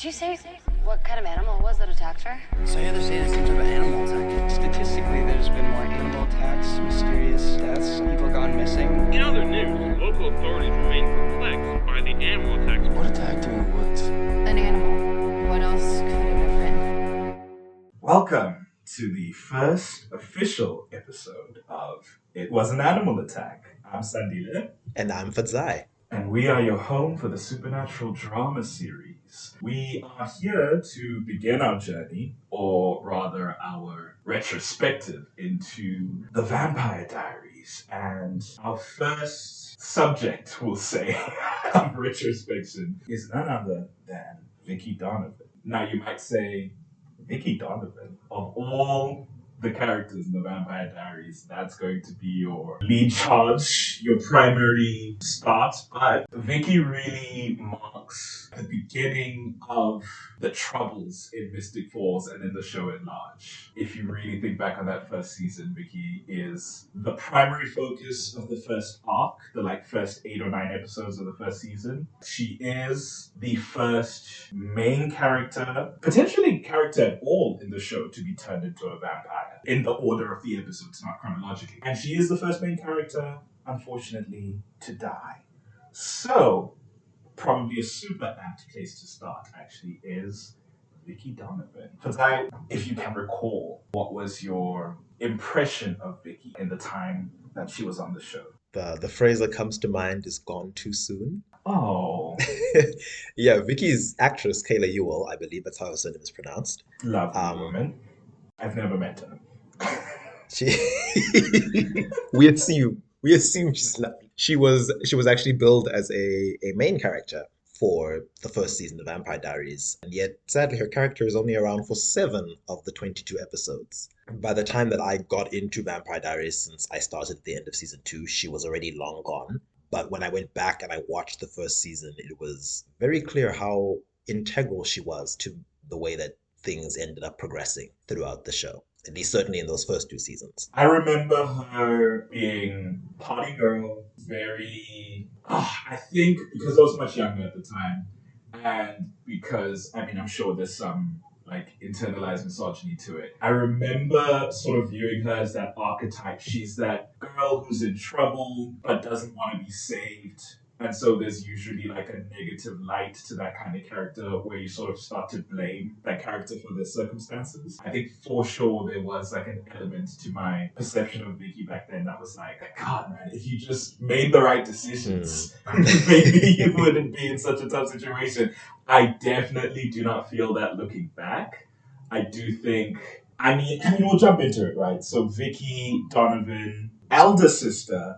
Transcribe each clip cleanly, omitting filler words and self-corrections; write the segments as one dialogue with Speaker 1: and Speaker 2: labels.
Speaker 1: Did she say what kind of animal it was that attacked her?
Speaker 2: So yeah, they're saying it's some type of animal attack. Statistically, there's been more animal attacks, mysterious deaths, people gone missing.
Speaker 3: In other news, local authorities remain perplexed by the animal attacks.
Speaker 4: What attacked you in the woods?
Speaker 1: An animal. What else could it have been?
Speaker 5: Welcome to the first official episode of It Was an Animal Attack. I'm Sandile.
Speaker 6: And I'm Fadzai.
Speaker 5: And we are your home for the supernatural drama series. We are here to begin our journey, or rather our retrospective into the Vampire Diaries. And our first subject, we'll say, of retrospection is none other than Vicki Donovan. Now you might say, Vicki Donovan, of all the characters in the Vampire Diaries, that's going to be your lead charge, your primary start. But Vicki really marks the beginning of the troubles in Mystic Falls and in the show at large. If you really think back on that first season, Vicki is the primary focus of the first arc, the first 8 or 9 episodes of the first season. She is the first main character, potentially character at all in the show, to be turned into a vampire. In the order of the episodes, not chronologically. And she is the first main character, unfortunately, to die. So, probably a super apt place to start, actually, is Vicki Donovan. Fadzai, if you can recall, what was your impression of Vicki in the time that she was on the show?
Speaker 6: The phrase that comes to mind is gone too soon.
Speaker 5: Oh.
Speaker 6: Yeah, Vicki's actress, Kayla Ewell, I believe that's how her surname is pronounced.
Speaker 5: Lovely woman. I've never met her.
Speaker 6: She we assume she's not. She was actually billed as a main character for the first season of Vampire Diaries, and yet sadly her character is only around for 7 of the 22 episodes. By the time that I got into Vampire Diaries, since I started at the end of season 2, she was already long gone. But when I went back and I watched the first season, it was very clear how integral she was to the way that things ended up progressing throughout the show. At least certainly in those first 2 seasons.
Speaker 5: I remember her being party girl, I think because I was much younger at the time, and because, I'm sure there's some, internalized misogyny to it. I remember sort of viewing her as that archetype. She's that girl who's in trouble, but doesn't want to be saved. And so there's usually a negative light to that kind of character where you sort of start to blame that character for their circumstances. I think for sure there was an element to my perception of Vicki back then that was God, man, if you just made the right decisions, maybe you wouldn't be in such a tough situation. I definitely do not feel that looking back. I do think, we'll jump into it, right? So Vicki Donovan, elder sister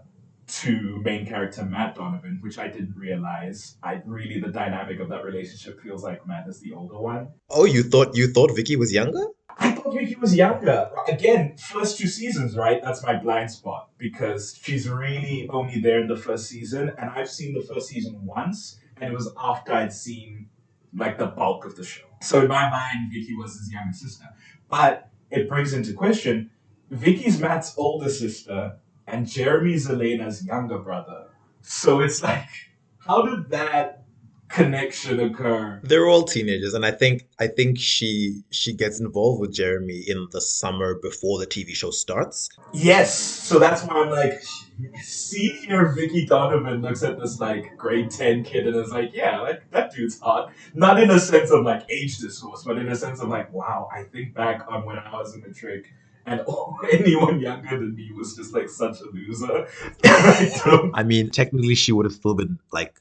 Speaker 5: to main character Matt Donovan, which I didn't realize. The dynamic of that relationship feels like Matt is the older one.
Speaker 6: Oh, you thought Vicki was younger?
Speaker 5: I thought Vicki was younger. Again, first 2 seasons, right? That's my blind spot because she's really only there in the first season, and I've seen the first season once, and it was after I'd seen the bulk of the show. So in my mind, Vicki was his younger sister. But it brings into question, Vicki's Matt's older sister, and Jeremy's Elena's younger brother. So it's how did that connection occur?
Speaker 6: They're all teenagers, and I think she gets involved with Jeremy in the summer before the TV show starts.
Speaker 5: Yes, so that's why I'm senior Vicki Donovan looks at this grade 10 kid and is that dude's hot. Not in a sense of age discourse, but in a sense of wow, I think back on when I was in matric. And anyone younger than me was just such a loser.
Speaker 6: Technically she would have still been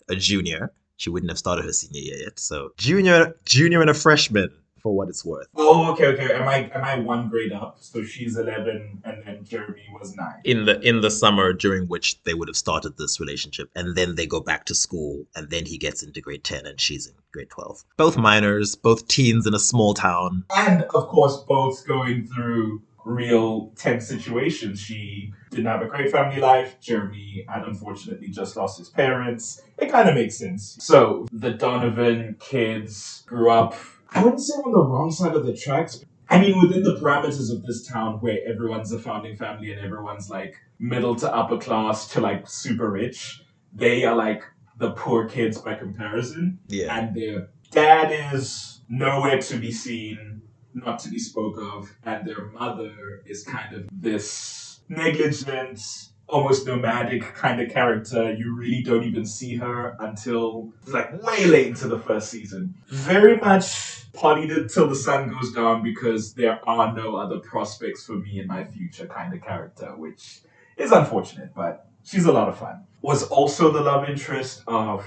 Speaker 6: a junior. She wouldn't have started her senior year yet. So junior and a freshman, for what it's worth.
Speaker 5: Oh, okay. Am I 1 grade up? So she's 11 and then Jeremy was 9.
Speaker 6: In the summer during which they would have started this relationship, and then they go back to school, and then he gets into grade 10 and she's in grade 12. Both minors, both teens in a small town.
Speaker 5: And of course both going through real tense situations. She didn't have a great family life. Jeremy had unfortunately just lost his parents. It kind of makes sense. So the Donovan kids grew up, I wouldn't say on the wrong side of the tracks. Within the parameters of this town where everyone's a founding family and everyone's middle to upper class to super rich, they are the poor kids by comparison.
Speaker 6: Yeah.
Speaker 5: And they're dad is nowhere to be seen, not to be spoke of, and their mother is kind of this negligent, almost nomadic kind of character. You really don't even see her until like way late into the first season. Very much partied till the sun goes down because there are no other prospects for me in my future kind of character, which is unfortunate, but she's a lot of fun. Was also the love interest of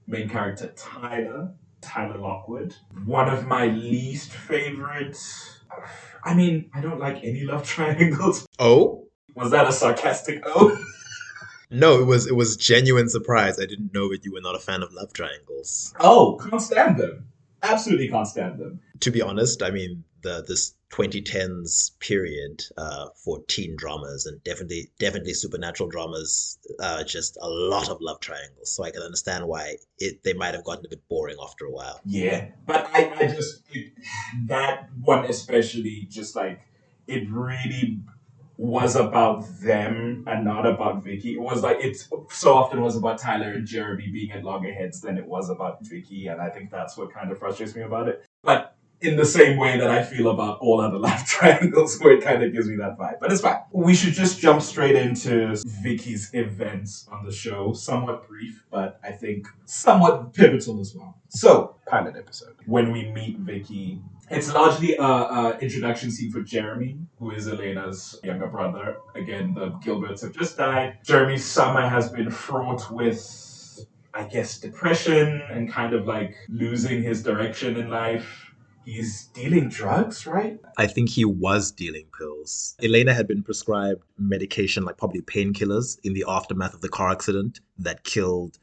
Speaker 5: main character Tyler Lockwood. One of my least favorites. I mean, I don't like any love triangles.
Speaker 6: Oh?
Speaker 5: Was that a sarcastic O?
Speaker 6: No, it was genuine surprise. I didn't know that you were not a fan of love triangles.
Speaker 5: Oh, can't stand them. Absolutely can't stand them.
Speaker 6: To be honest, I mean this 2010s period for teen dramas and definitely supernatural dramas, just a lot of love triangles. So I can understand why they might have gotten a bit boring after a while.
Speaker 5: Yeah, but that one especially, just like, it really was about them and not about Vicky. It was like, it so often was about Tyler and Jeremy being at loggerheads than it was about Vicky, and I think that's what kind of frustrates me about it. But in the same way that I feel about all other love triangles, where it kind of gives me that vibe. But it's fine. We should just jump straight into Vicky's events on the show. Somewhat brief, but I think somewhat pivotal as well. So, pilot episode. When we meet Vicky, it's largely a introduction scene for Jeremy, who is Elena's younger brother. Again, the Gilberts have just died. Jeremy's summer has been fraught with, I guess, depression and kind of like losing his direction in life. He's dealing drugs, right?
Speaker 6: I think he was dealing pills. Elena had been prescribed medication, like probably painkillers, in the aftermath of the car accident that killed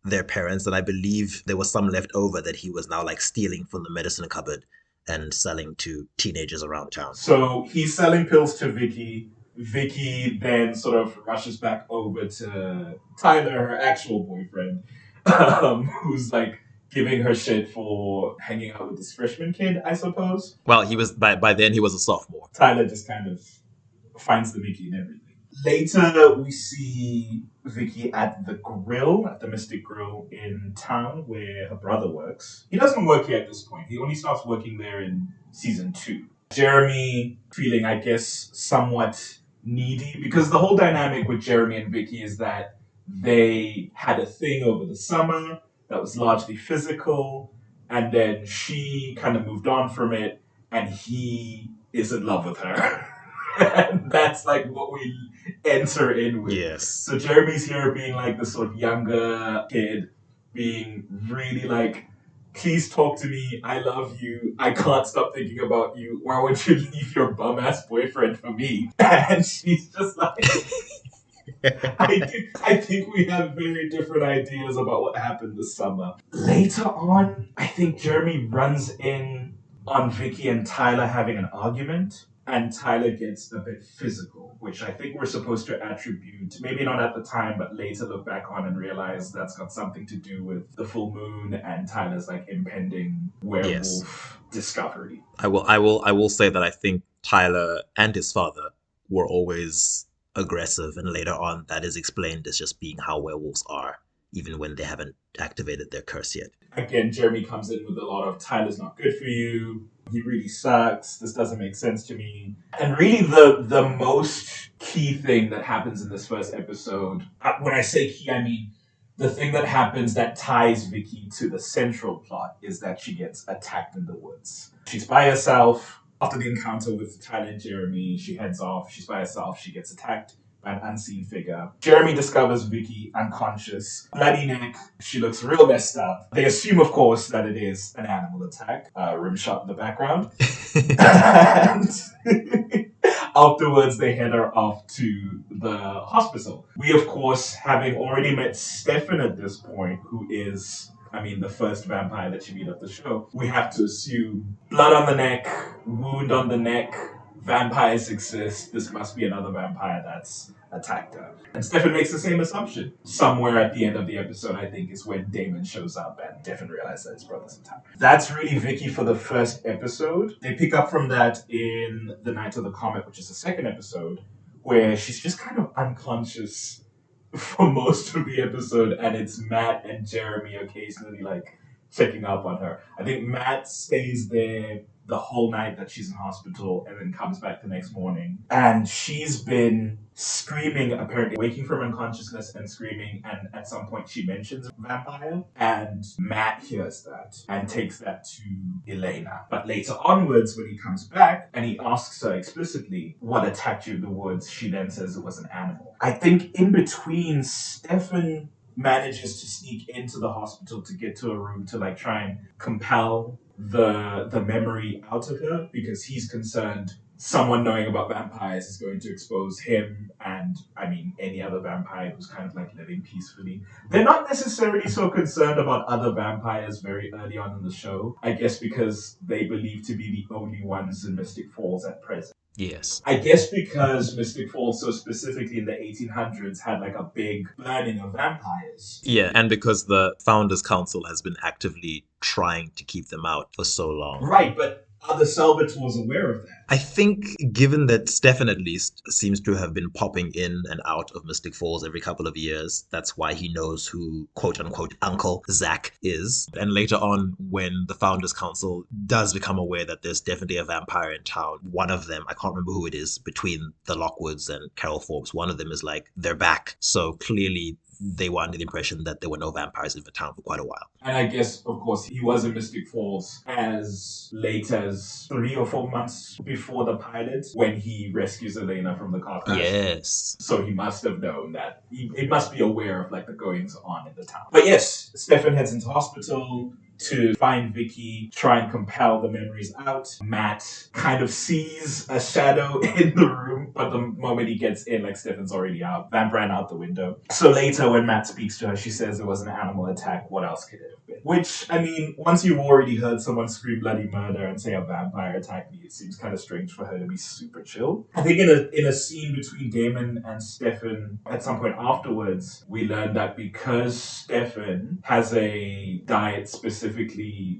Speaker 6: their parents. And I believe there was some left over that he was now like stealing from the medicine cupboard and selling to teenagers around town.
Speaker 5: So he's selling pills to Vicky. Vicky then sort of rushes back over to Tyler, her actual boyfriend, who's like giving her shit for hanging out with this freshman kid, I suppose.
Speaker 6: Well, he was by then he was a sophomore.
Speaker 5: Tyler just kind of finds the Mickey and everything. Later, we see Vicky at the grill, at the Mystic Grill in town where her brother works. He doesn't work here at this point. He only starts working there in season 2. Jeremy feeling, I guess, somewhat needy, because the whole dynamic with Jeremy and Vicky is that they had a thing over the summer that was largely physical, and then she kind of moved on from it, and he is in love with her. And that's like what we enter in with.
Speaker 6: Yes.
Speaker 5: So Jeremy's here being like the sort of younger kid, being really like, please talk to me, I love you, I can't stop thinking about you, why would you leave your bum-ass boyfriend for me? And she's just like... I think we have very different ideas about what happened this summer. Later on, I think Jeremy runs in on Vicky and Tyler having an argument, and Tyler gets a bit physical, which I think we're supposed to attribute, maybe not at the time, but later look back on and realize that's got something to do with the full moon and Tyler's like impending werewolf discovery.
Speaker 6: I will say that I think Tyler and his father were always aggressive, and later on that is explained as just being how werewolves are, even when they haven't activated their curse yet.
Speaker 5: Again, Jeremy comes in with a lot of Tyler's not good for you, he really sucks, this doesn't make sense to me. And really the most key thing that happens in this first episode, when I say key, I mean the thing that happens that ties Vicky to the central plot is that she gets attacked in the woods. She's by herself. After the encounter with Tyler and Jeremy, she heads off. She's by herself. She gets attacked by an unseen figure. Jeremy discovers Vicky unconscious, bloody neck. She looks real messed up. They assume, of course, that it is an animal attack. Rim shot in the background. And afterwards, they head her off to the hospital. We, of course, having already met Stefan at this point, who is... the first vampire that you meet at the show, we have to assume blood on the neck, wound on the neck, vampires exist, this must be another vampire that's attacked her. And Stefan makes the same assumption. Somewhere at the end of the episode, I think, is when Damon shows up and Stefan realizes that his brother's attacked. That's really Vicky for the first episode. They pick up from that in The Night of the Comet, which is the second episode, where she's just kind of unconscious for most of the episode, and it's Matt and Jeremy occasionally like checking up on her. I think Matt stays there the whole night that she's in hospital and then comes back the next morning. And she's been screaming, apparently waking from unconsciousness and screaming. And at some point she mentions vampire. And Matt hears that and takes that to Elena. But later onwards, when he comes back and he asks her explicitly what attacked you in the woods, she then says it was an animal. I think in between, Stefan manages to sneak into the hospital to get to a room to like try and compel the memory out of her because he's concerned someone knowing about vampires is going to expose him and I mean any other vampire who's kind of like living peacefully. They're not necessarily so concerned about other vampires very early on in the show, I guess because they believe to be the only ones in Mystic Falls at present.
Speaker 6: Yes.
Speaker 5: I guess because Mystic Falls, so specifically in the 1800s, had like a big burning of vampires.
Speaker 6: Yeah, and because the Founders Council has been actively trying to keep them out for so long.
Speaker 5: Right, but are the Salvatores aware of that?
Speaker 6: I think, given that Stefan at least seems to have been popping in and out of Mystic Falls every couple of years, that's why he knows who, quote unquote, Uncle Zach is. And later on, when the Founders Council does become aware that there's definitely a vampire in town, one of them, I can't remember who it is, between the Lockwoods and Carol Forbes, one of them is like, they're back. So clearly, they were under the impression that there were no vampires in the town for quite a while.
Speaker 5: And I guess, of course, he was in Mystic Falls as late as 3 or 4 months before the pilot when he rescues Elena from the car crash.
Speaker 6: Yes.
Speaker 5: So he must have known that. He must be aware of like the goings on in the town. But yes, Stefan heads into hospital to find Vicki, try and compel the memories out. Matt kind of sees a shadow in the room, but the moment he gets in, like Stefan's already out. Vamp ran out the window. So later when Matt speaks to her, she says it was an animal attack. What else could it have been? Which, I mean, once you've already heard someone scream bloody murder and say a vampire attacked me, it seems kind of strange for her to be super chill. I think in a scene between Damon and Stefan, at some point afterwards, we learned that because Stefan has a diet specifically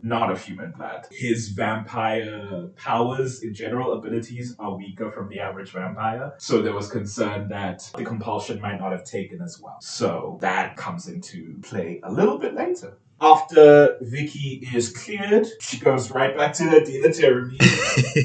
Speaker 5: not of human blood, his vampire powers in general, abilities, are weaker from the average vampire. So there was concern that the compulsion might not have taken as well. So that comes into play a little bit later. After Vicki is cleared, she goes right back to her dealer Jeremy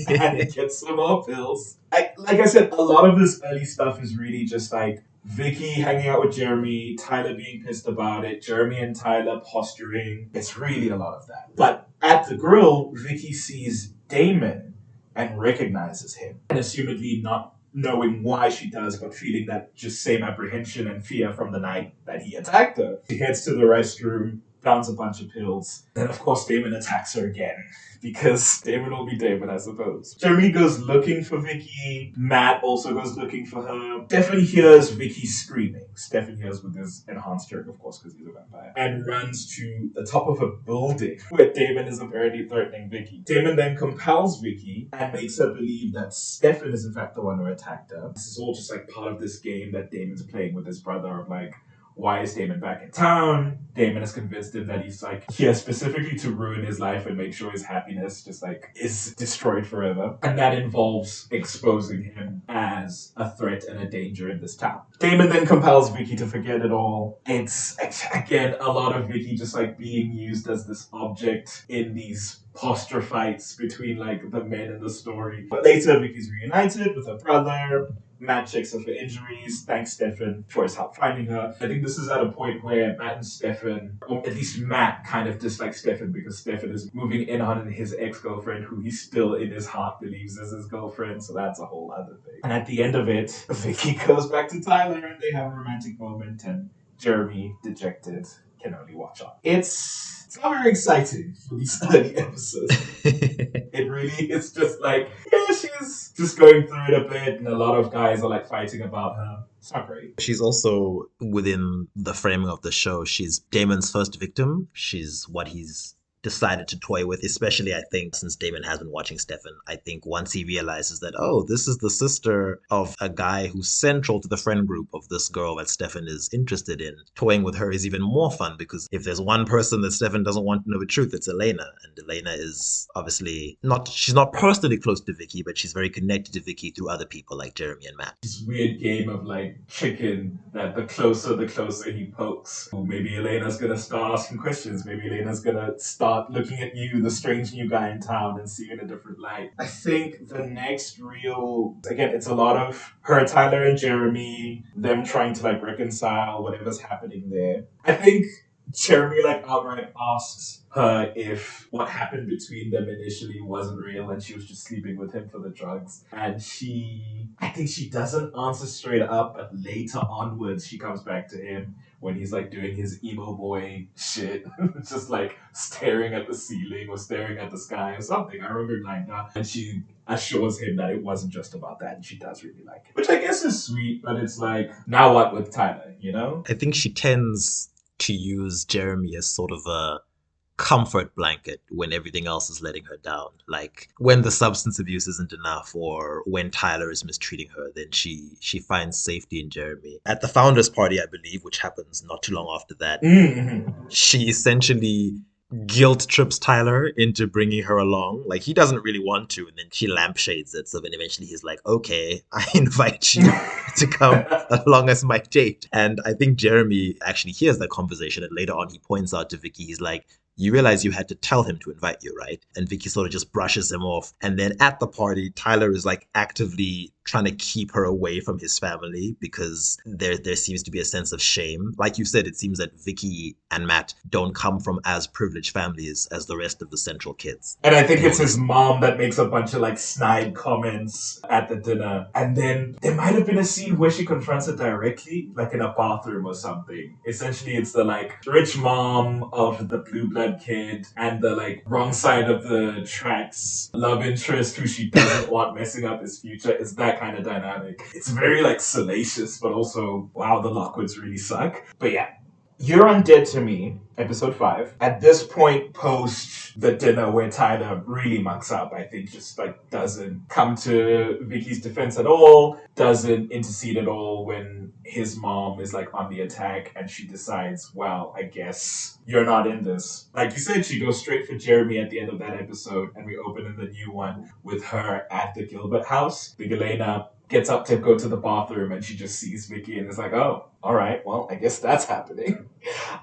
Speaker 5: and gets some more pills. Like I said, a lot of this early stuff is really just like Vicki hanging out with Jeremy, Tyler being pissed about it, Jeremy and Tyler posturing. It's really a lot of that. But at the grill, Vicki sees Damon and recognizes him. And assumedly not knowing why she does, but feeling that just same apprehension and fear from the night that he attacked her. She heads to the restroom, downs a bunch of pills. Then, of course, Damon attacks her again. Because Damon will be Damon, I suppose. Jeremy goes looking for Vicki. Matt also goes looking for her. Stefan hears Vicki screaming. Stefan hears with his enhanced hearing, of course, because he's a vampire. And runs to the top of a building where Damon is apparently threatening Vicki. Damon then compels Vicki and makes her believe that Stefan is in fact the one who attacked her. This is all just like part of this game that Damon's playing with his brother of like, why is Damon back in town? Damon has convinced him that he's like here specifically to ruin his life and make sure his happiness just like is destroyed forever. And that involves exposing him as a threat and a danger in this town. Damon then compels Vicki to forget it all. It's again a lot of Vicki just like being used as this object in these posture fights between like the men in the story. But later Vicki's reunited with her brother. Matt checks her for injuries, thanks Stefan for his help finding her. I think this is at a point where Matt and Stefan, or at least Matt kind of dislikes Stefan because Stefan is moving in on his ex-girlfriend who he still in his heart believes is his girlfriend, so that's a whole other thing. And at the end of it, Vicki goes back to Tyler and they have a romantic moment and Jeremy, dejected, can only watch on. It's not very exciting for these early episodes. It really is just like, yeah, she's just going through it a bit and a lot of guys are like fighting about her. It's not great.
Speaker 6: She's also, within the framing of the show, she's Damon's first victim. She's what he's decided to toy with, especially I think since Damon has been watching Stefan. I think once he realizes that, oh, this is the sister of a guy who's central to the friend group of this girl that Stefan is interested in, toying with her is even more fun because if there's one person that Stefan doesn't want to know the truth, it's Elena. And Elena is obviously she's not personally close to Vicki, but she's very connected to Vicki through other people like Jeremy and Matt.
Speaker 5: This weird game of like chicken that the closer he pokes, maybe Elena's gonna start asking questions. Maybe Elena's gonna start looking at you, the strange new guy in town, and see you in a different light. I think the next real, again, it's a lot of her, Tyler, and Jeremy, them trying to like reconcile whatever's happening there. I think Jeremy like outright asks her if what happened between them initially wasn't real and she was just sleeping with him for the drugs. And I think she doesn't answer straight up, but later onwards she comes back to him when he's like doing his emo boy shit, just like staring at the ceiling or staring at the sky or something. I remember like that. And she assures him that it wasn't just about that and she does really like it. Which I guess is sweet, but it's like, now what with Tyler, you know?
Speaker 6: I think she tends to use Jeremy as sort of a comfort blanket when everything else is letting her down. Like when the substance abuse isn't enough or when Tyler is mistreating her, then she finds safety in Jeremy. At the founders party, I believe, which happens not too long after that, she essentially guilt trips Tyler into bringing her along. Like he doesn't really want to, and then she lampshades it. So then eventually he's like, okay, I invite you to come along as my date. And I think Jeremy actually hears that conversation, and later on he points out to Vicki, he's like, you realize you had to tell him to invite you, right? And Vicki sort of just brushes him off. And then at the party, Tyler is like actively trying to keep her away from his family because there seems to be a sense of shame. Like you said, it seems that Vicki and Matt don't come from as privileged families as the rest of the central kids.
Speaker 5: And I think it's his mom that makes a bunch of like snide comments at the dinner. And then there might have been a scene where she confronts her directly, like in a bathroom or something. Essentially, it's the like rich mom of the blue blood kid and the like wrong side of the tracks love interest who she doesn't want messing up his future. It's that kind of dynamic. It's very like salacious, but also, wow, the Lockwoods really suck. But yeah. You're Undead to Me, episode 5. At this point, post the dinner where Tyler really mucks up, I think just like doesn't come to Vicky's defense at all, doesn't intercede at all when his mom is like on the attack and she decides, well, I guess you're not in this. Like you said, she goes straight for Jeremy at the end of that episode, and we open in the new one with her at the Gilbert house. Big Elena gets up to go to the bathroom and she just sees Vicky and is like, oh, all right, well, I guess that's happening.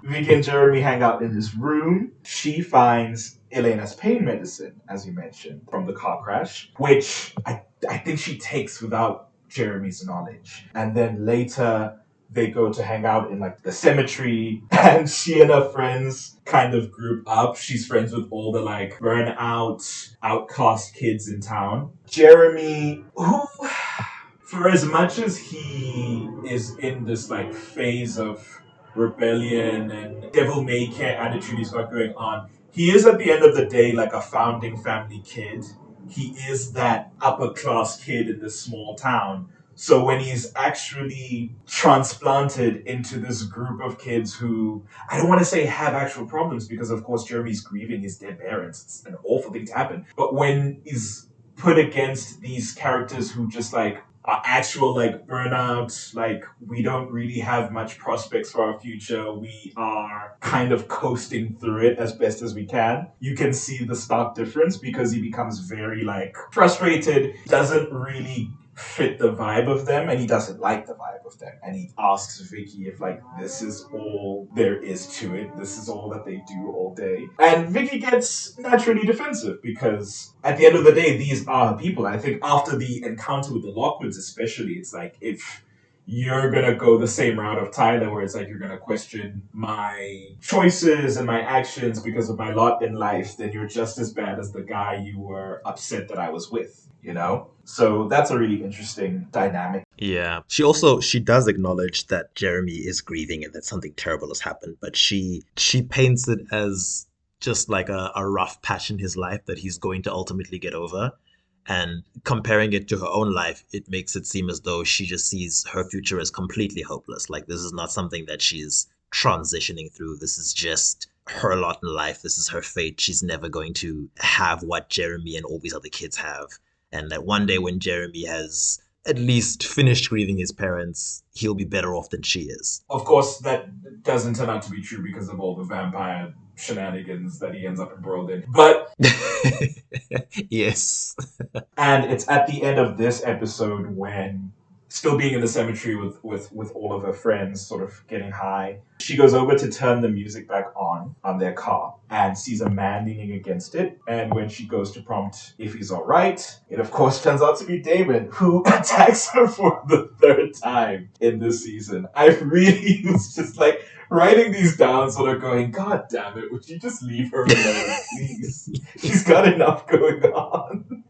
Speaker 5: Vicky and Jeremy hang out in this room. She finds Elena's pain medicine, as you mentioned, from the car crash, which I think she takes without Jeremy's knowledge. And then later they go to hang out in like the cemetery and she and her friends kind of group up. She's friends with all the like burn out, outcast kids in town. Jeremy, who, for as much as he is in this like phase of rebellion and devil may care attitude he's got going on, he is at the end of the day like a founding family kid. He is that upper class kid in this small town. So when he's actually transplanted into this group of kids who, I don't want to say have actual problems because of course Jeremy's grieving his dead parents. It's an awful thing to happen. But when he's put against these characters who just like are actual like burnout, like we don't really have much prospects for our future, we are kind of coasting through it as best as we can, you can see the stark difference because he becomes very like frustrated, doesn't really fit the vibe of them, and he doesn't like the vibe of them, and he asks Vicky if like this is all there is to it, this is all that they do all day, and Vicky gets naturally defensive because at the end of the day these are people. I think after the encounter with the Lockwoods especially, it's like if you're gonna go the same route of Tyler where it's like you're gonna question my choices and my actions because of my lot in life, then you're just as bad as the guy you were upset that I was with, you know? So that's a really interesting dynamic.
Speaker 6: Yeah. She does acknowledge that Jeremy is grieving and that something terrible has happened, but she paints it as just like a rough patch in his life that he's going to ultimately get over. And comparing it to her own life, it makes it seem as though she just sees her future as completely hopeless. Like this is not something that she's transitioning through. This is just her lot in life. This is her fate. She's never going to have what Jeremy and all these other kids have. And that one day when Jeremy has at least finished grieving his parents, he'll be better off than she is.
Speaker 5: Of course, that doesn't turn out to be true because of all the vampire shenanigans that he ends up embroiled in. But
Speaker 6: Yes.
Speaker 5: and it's at the end of this episode when, still being in the cemetery with all of her friends, sort of getting high, she goes over to turn the music back on their car and sees a man leaning against it. And when she goes to prompt if he's all right, it of course turns out to be Damon, who attacks her for the third time in this season. I really was just like writing these down, sort of going, God damn it, would you just leave her alone, please? She's got enough going on.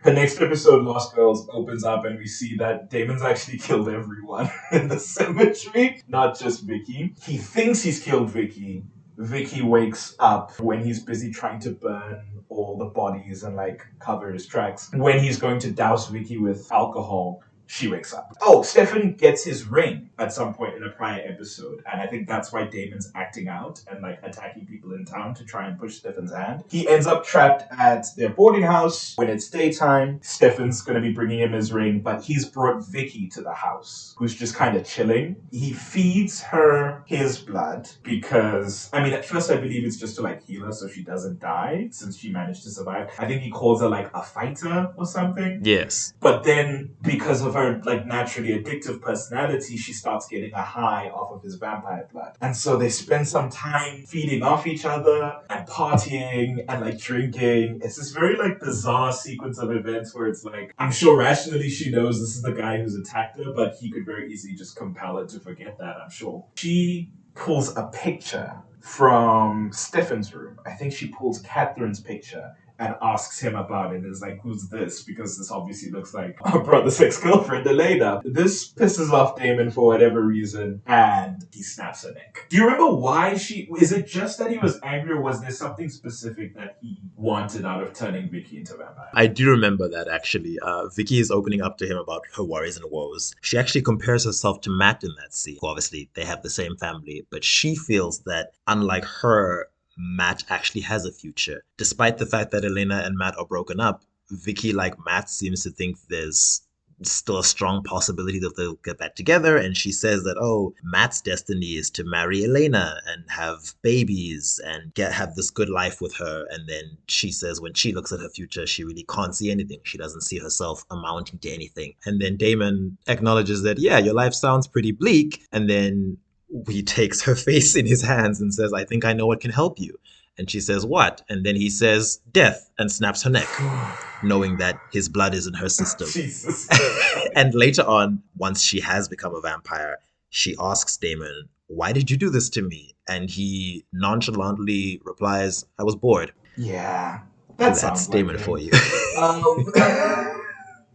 Speaker 5: The next episode, Lost Girls, opens up and we see that Damon's actually killed everyone in the cemetery, not just Vicki. He thinks he's killed Vicki. Vicki wakes up when he's busy trying to burn all the bodies and like cover his tracks. When he's going to douse Vicki with alcohol, she wakes up. Oh, Stefan gets his ring at some point in a prior episode, and I think that's why Damon's acting out and like attacking people in town to try and push Stefan's hand. He ends up trapped at their boarding house. When it's daytime, Stefan's going to be bringing him his ring, but he's brought Vicki to the house, who's just kind of chilling. He feeds her his blood because, I mean, at first I believe it's just to like heal her so she doesn't die, since she managed to survive. I think he calls her like a fighter or something.
Speaker 6: Yes.
Speaker 5: But then, because of her like naturally addictive personality, she starts getting a high off of his vampire blood. And so they spend some time feeding off each other and partying and like drinking. It's this very like bizarre sequence of events where it's like, I'm sure rationally she knows this is the guy who's attacked her, but he could very easily just compel her to forget that, I'm sure. She pulls a picture from Stefan's room. I think she pulls Catherine's picture and asks him about it. And is like, who's this? Because this obviously looks like our brother's ex-girlfriend, Elena. This pisses off Damon for whatever reason, and he snaps her neck. Do you remember why is it just that he was angry, or was there something specific that he wanted out of turning Vicki into a vampire?
Speaker 6: I do remember that, actually. Vicki is opening up to him about her worries and woes. She actually compares herself to Matt in that scene. Obviously, they have the same family, but she feels that, unlike her, Matt actually has a future. Despite the fact that Elena and Matt are broken up, Vicki, like Matt, seems to think there's still a strong possibility that they'll get back together. And she says that, oh, Matt's destiny is to marry Elena and have babies and have this good life with her. And then she says when she looks at her future, she really can't see anything. She doesn't see herself amounting to anything. And then Damon acknowledges that, yeah, your life sounds pretty bleak. And then he takes her face in his hands and says, I think I know what can help you. And she says, what? And then he says, death, and snaps her neck, knowing that his blood is in her system.
Speaker 5: Jesus.
Speaker 6: And later on, once she has become a vampire, she asks Damon, why did you do this to me? And he nonchalantly replies, I was bored.
Speaker 5: Yeah.
Speaker 6: That's Damon
Speaker 5: like
Speaker 6: for you.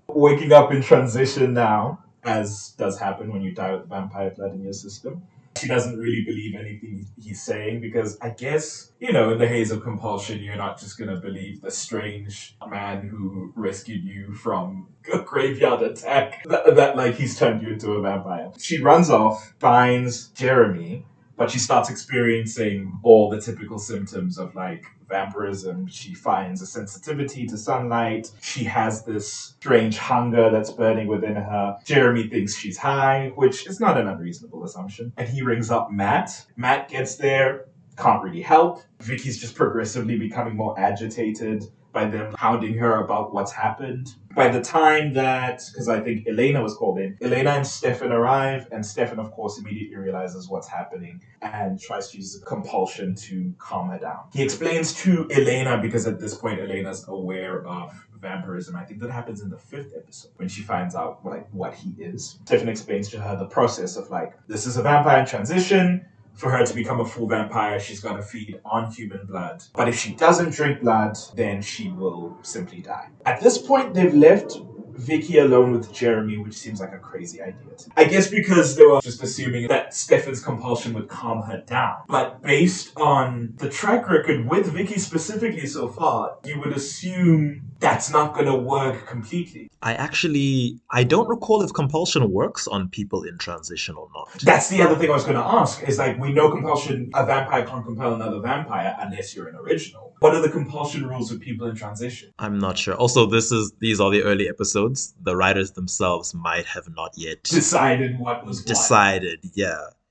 Speaker 5: Waking up in transition now, as does happen when you die with vampire blood in your system. She doesn't really believe anything he's saying because I guess, in the haze of compulsion, you're not just going to believe the strange man who rescued you from a graveyard attack that like he's turned you into a vampire. She runs off, finds Jeremy, but she starts experiencing all the typical symptoms of like vampirism. She finds a sensitivity to sunlight. She has this strange hunger that's burning within her. Jeremy thinks she's high, which is not an unreasonable assumption. And he rings up Matt. Matt gets there, can't really help. Vicky's just progressively becoming more agitated by them hounding her about what's happened. By the time that, because I think Elena was called in, Elena and Stefan arrive, and Stefan, of course, immediately realizes what's happening and tries to use compulsion to calm her down. He explains to Elena, because at this point Elena's aware of vampirism. I think that happens in the 5th episode when she finds out what he is. Stefan explains to her the process of this is a vampire in transition. For her to become a full vampire, she's got to feed on human blood. But if she doesn't drink blood, then she will simply die. At this point, they've left Vicki alone with Jeremy, which seems like a crazy idea to me. I guess because they were just assuming that Stefan's compulsion would calm her down. But based on the track record with Vicki specifically so far, you would assume that's not going to work completely.
Speaker 6: I don't recall if compulsion works on people in transition or not.
Speaker 5: That's the other thing I was going to ask, is like, we know compulsion, a vampire can't compel another vampire unless you're an original. What are the compulsion rules with people in transition?
Speaker 6: I'm not sure. Also, these are the early episodes. The writers themselves might have not yet
Speaker 5: Decided what was what.
Speaker 6: decided,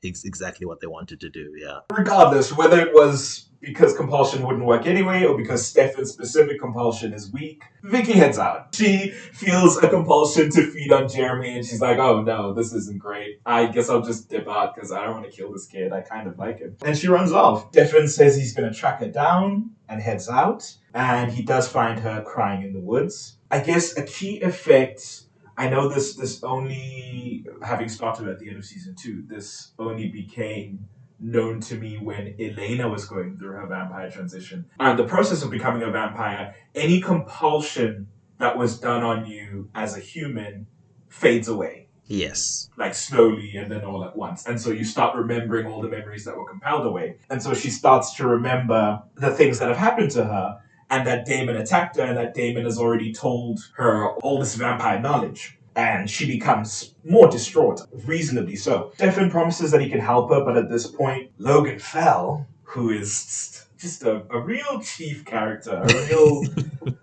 Speaker 6: exactly what they wanted to do, yeah.
Speaker 5: Regardless, whether it was because compulsion wouldn't work anyway or because Stefan's specific compulsion is weak, Vicki heads out. She feels a compulsion to feed on Jeremy and she's like, oh no, this isn't great. I guess I'll just dip out because I don't want to kill this kid. I kind of like him. And she runs off. Stefan says he's going to track her down and heads out. And he does find her crying in the woods. I guess a key effect... I know this only, having started at the end of season 2, this only became known to me when Elena was going through her vampire transition. And the process of becoming a vampire, any compulsion that was done on you as a human fades away.
Speaker 6: Yes.
Speaker 5: Like slowly and then all at once. And so you start remembering all the memories that were compelled away. And so she starts to remember the things that have happened to her. And that Damon attacked her, and that Damon has already told her all this vampire knowledge. And she becomes more distraught, reasonably so. Stefan promises that he can help her, but at this point, Logan Fell, who is just a real chief character, a real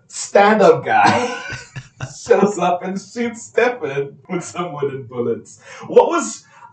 Speaker 5: stand-up guy, shows up and shoots Stefan with some wooden bullets.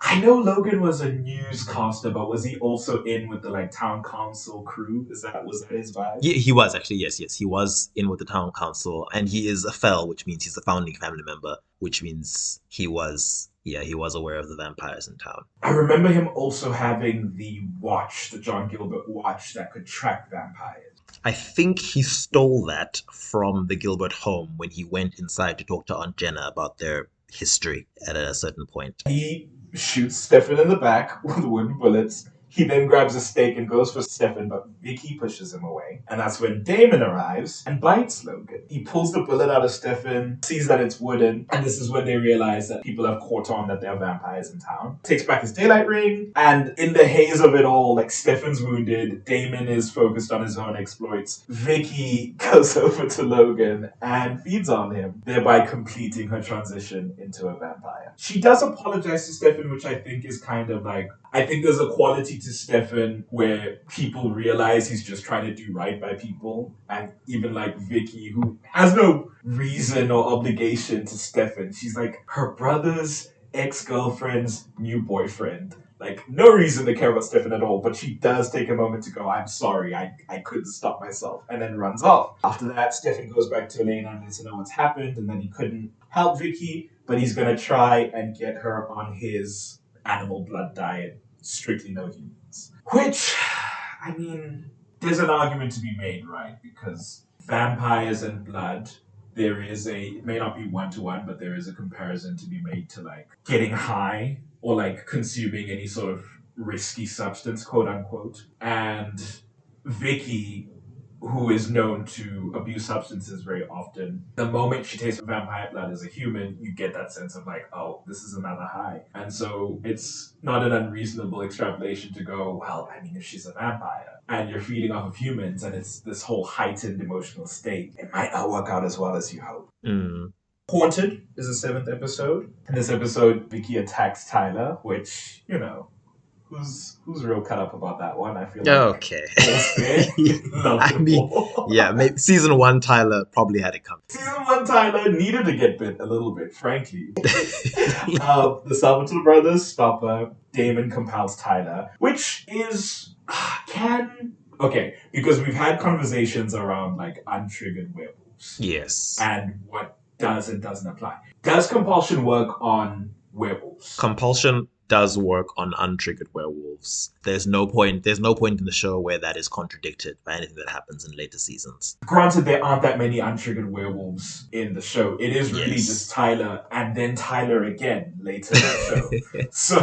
Speaker 5: I know Logan was a newscaster, but was he also in with the town council crew? Was that his vibe?
Speaker 6: Yeah, he was actually, yes. He was in with the town council, and he is a Fell, which means he's a founding family member, which means he was aware of the vampires in town.
Speaker 5: I remember him also having the watch, the John Gilbert watch that could track vampires.
Speaker 6: I think he stole that from the Gilbert home when he went inside to talk to Aunt Jenna about their history at a certain point.
Speaker 5: He shoots Stefan in the back with wooden bullets. He then grabs a stake and goes for Stefan, but Vicki pushes him away. And that's when Damon arrives and bites Logan. He pulls the bullet out of Stefan, sees that it's wooden, and this is when they realize that people have caught on that there are vampires in town. Takes back his daylight ring, and in the haze of it all, Stefan's wounded, Damon is focused on his own exploits. Vicki goes over to Logan and feeds on him, thereby completing her transition into a vampire. She does apologize to Stefan, which I think is kind of I think there's a quality to Stefan where people realize he's just trying to do right by people. And even Vicki, who has no reason or obligation to Stefan. She's her brother's ex-girlfriend's new boyfriend. No reason to care about Stefan at all, but she does take a moment to go, I'm sorry, I couldn't stop myself, and then runs off. After that, Stefan goes back to Elena and lets her know what's happened, and then he couldn't help Vicki, but he's going to try and get her on his animal blood diet, strictly no humans. Which, there's an argument to be made, right? Because vampires and blood, it may not be one-to-one, but there is a comparison to be made to getting high or consuming any sort of risky substance, quote unquote. And Vicki, who is known to abuse substances very often, the moment she tastes vampire blood as a human, you get that sense of oh, this is another high. And so it's not an unreasonable extrapolation to go, well, if she's a vampire and you're feeding off of humans and it's this whole heightened emotional state, it might not work out as well as you hope. Haunted is the 7th episode. In this episode, Vicki attacks Tyler, which, Who's real cut up about that one? I feel
Speaker 6: okay. Maybe season 1 Tyler probably had it coming.
Speaker 5: Season 1 Tyler needed to get bit a little bit, frankly. The Salvatore brothers stop her. Damon compels Tyler, which is because we've had conversations around untriggered werewolves.
Speaker 6: Yes.
Speaker 5: And what does and doesn't apply. Does compulsion work on werewolves?
Speaker 6: Compulsion does work on untriggered werewolves. There's no point in the show where that is contradicted by anything that happens in later seasons.
Speaker 5: Granted, there aren't that many untriggered werewolves in the show. It is really just Tyler and then Tyler again later in the show. So